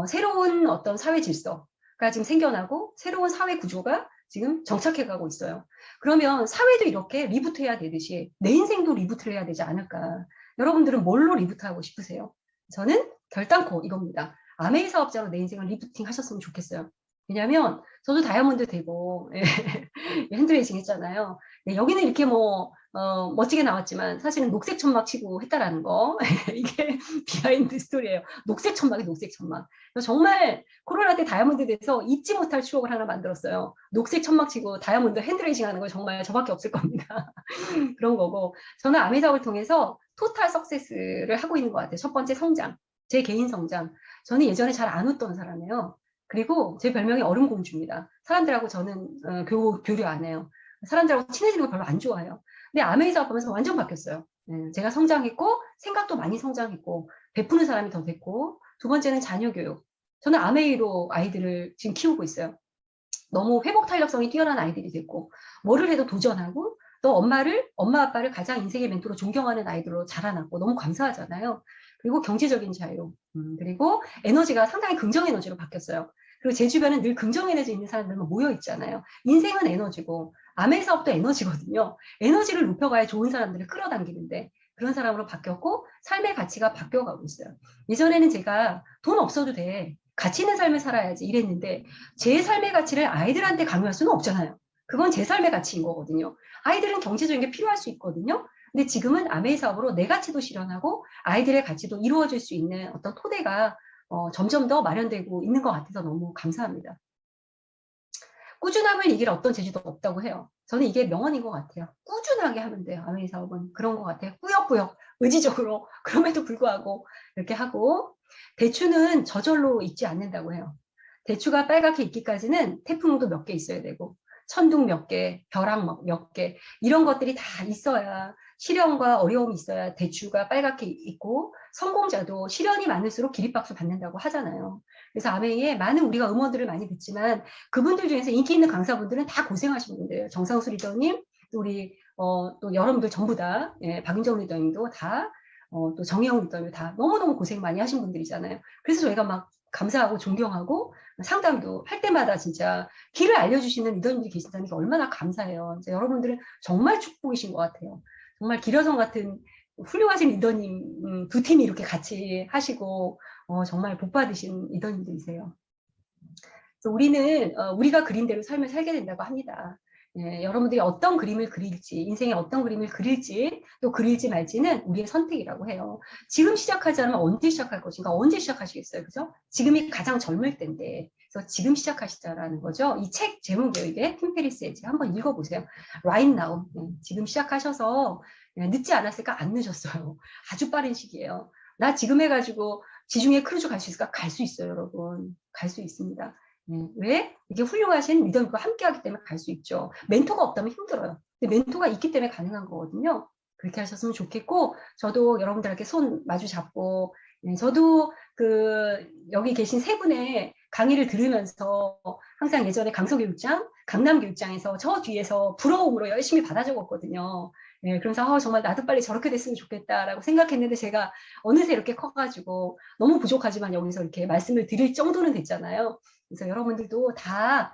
새로운 어떤 사회 질서가 지금 생겨나고 새로운 사회 구조가 지금 정착해가고 있어요. 그러면 사회도 이렇게 리부트해야 되듯이 내 인생도 리부트를 해야 되지 않을까? 여러분들은 뭘로 리부트하고 싶으세요? 저는 결단코 이겁니다. 아메이 사업자로 내 인생을 리부팅 하셨으면 좋겠어요. 왜냐하면 저도 다이아몬드 되고 핸드레이싱 했잖아요. 네, 여기는 이렇게 뭐 멋지게 나왔지만 사실은 녹색 천막 치고 했다라는 거 이게 비하인드 스토리예요. 녹색 천막이 녹색 천막. 정말 코로나 때 다이아몬드 돼서 잊지 못할 추억을 하나 만들었어요. 녹색 천막 치고 다이아몬드 핸드레이싱 하는 거 정말 저밖에 없을 겁니다. 그런 거고 저는 아메 사업을 통해서 토탈 석세스를 하고 있는 것 같아요. 첫 번째 성장, 제 개인 성장. 저는 예전에 잘 안 웃던 사람이에요. 그리고 제 별명이 얼음공주입니다. 사람들하고 저는 교류 안 해요. 사람들하고 친해지는 걸 별로 안 좋아해요. 근데 아메이 사업하면서 완전 바뀌었어요. 제가 성장했고 생각도 많이 성장했고 베푸는 사람이 더 됐고 두 번째는 자녀 교육. 저는 아메이로 아이들을 지금 키우고 있어요. 너무 회복 탄력성이 뛰어난 아이들이 됐고 뭐를 해도 도전하고 또 엄마 아빠를 가장 인생의 멘토로 존경하는 아이들로 자라났고 너무 감사하잖아요. 그리고 경제적인 자유 그리고 에너지가 상당히 긍정 에너지로 바뀌었어요. 그리고 제 주변은 늘 긍정 에너지 있는 사람들만 모여 있잖아요. 인생은 에너지고 아메 사업도 에너지거든요. 에너지를 높여가야 좋은 사람들을 끌어당기는데 그런 사람으로 바뀌었고 삶의 가치가 바뀌어가고 있어요. 예전에는 제가 돈 없어도 돼. 가치 있는 삶을 살아야지 이랬는데 제 삶의 가치를 아이들한테 강요할 수는 없잖아요. 그건 제 삶의 가치인 거거든요. 아이들은 경제적인 게 필요할 수 있거든요. 근데 지금은 아메이 사업으로 내 가치도 실현하고 아이들의 가치도 이루어질 수 있는 어떤 토대가 점점 더 마련되고 있는 것 같아서 너무 감사합니다. 꾸준함을 이길 어떤 재주도 없다고 해요. 저는 이게 명언인 것 같아요. 꾸준하게 하면 돼요. 아메이 사업은 그런 것 같아요. 꾸역꾸역 의지적으로 그럼에도 불구하고 이렇게 하고 대추는 저절로 익지 않는다고 해요. 대추가 빨갛게 익기까지는 태풍도 몇 개 있어야 되고 천둥 몇 개, 벼락 몇 개 이런 것들이 다 있어야 시련과 어려움이 있어야 대추가 빨갛게 익고 성공자도 시련이 많을수록 기립박수 받는다고 하잖아요. 그래서 아메이에 많은 우리가 음원들을 많이 듣지만 그분들 중에서 인기 있는 강사분들은 다 고생하신 분들이에요. 정상수 리더님, 또 우리 또 여러분들 전부 다 박윤정 리더님도 다 또 정혜영 리더님 다 너무너무 고생 많이 하신 분들이잖아요. 그래서 저희가 막 감사하고 존경하고 상담도 할 때마다 진짜 길을 알려주시는 리더님들이 계신다는 게 얼마나 감사해요. 여러분들은 정말 축복이신 것 같아요. 정말 기려성 같은 훌륭하신 리더님 두 팀이 이렇게 같이 하시고 정말 복 받으신 리더님들이세요. 그래서 우리는 우리가 그린 대로 삶을 살게 된다고 합니다. 예, 여러분들이 어떤 그림을 그릴지, 인생에 어떤 그림을 그릴지, 또 그릴지 말지는 우리의 선택이라고 해요. 지금 시작하지 않으면 언제 시작할 것인가? 언제 시작하시겠어요? 그죠? 지금이 가장 젊을 때인데, 그래서 지금 시작하시자라는 거죠. 이 책 제목이에요, 이게. 팀 페리스 에지. 한번 읽어보세요. Right now. 지금 시작하셔서 늦지 않았을까? 안 늦었어요. 아주 빠른 시기예요. 나 지금 해가지고 지중해 크루즈 갈 수 있을까? 갈 수 있어요, 여러분. 갈 수 있습니다. 왜? 이게 훌륭하신 리더님과 함께 하기 때문에 갈 수 있죠. 멘토가 없다면 힘들어요. 근데 멘토가 있기 때문에 가능한 거거든요. 그렇게 하셨으면 좋겠고, 저도 여러분들에게 손 마주 잡고, 저도 여기 계신 세 분의 강의를 들으면서 항상 예전에 강서교육장, 강남교육장에서 저 뒤에서 부러움으로 열심히 받아 적었거든요. 그래서 정말 나도 빨리 저렇게 됐으면 좋겠다라고 생각했는데 제가 어느새 이렇게 커가지고 너무 부족하지만 여기서 이렇게 말씀을 드릴 정도는 됐잖아요. 그래서 여러분들도 다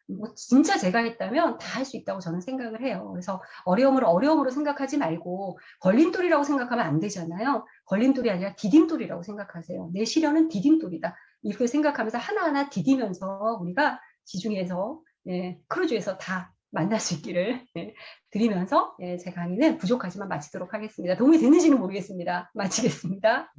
뭐 진짜 제가 했다면 다 할 수 있다고 저는 생각을 해요. 그래서 어려움으로 생각하지 말고 걸림돌이라고 생각하면 안 되잖아요. 걸림돌이 아니라 디딤돌이라고 생각하세요. 내 시련은 디딤돌이다. 이렇게 생각하면서 하나하나 디디면서 우리가 지중해에서 크루즈에서 다 만날 수 있기를 드리면서 제 강의는 부족하지만 마치도록 하겠습니다. 도움이 되는지는 모르겠습니다. 마치겠습니다.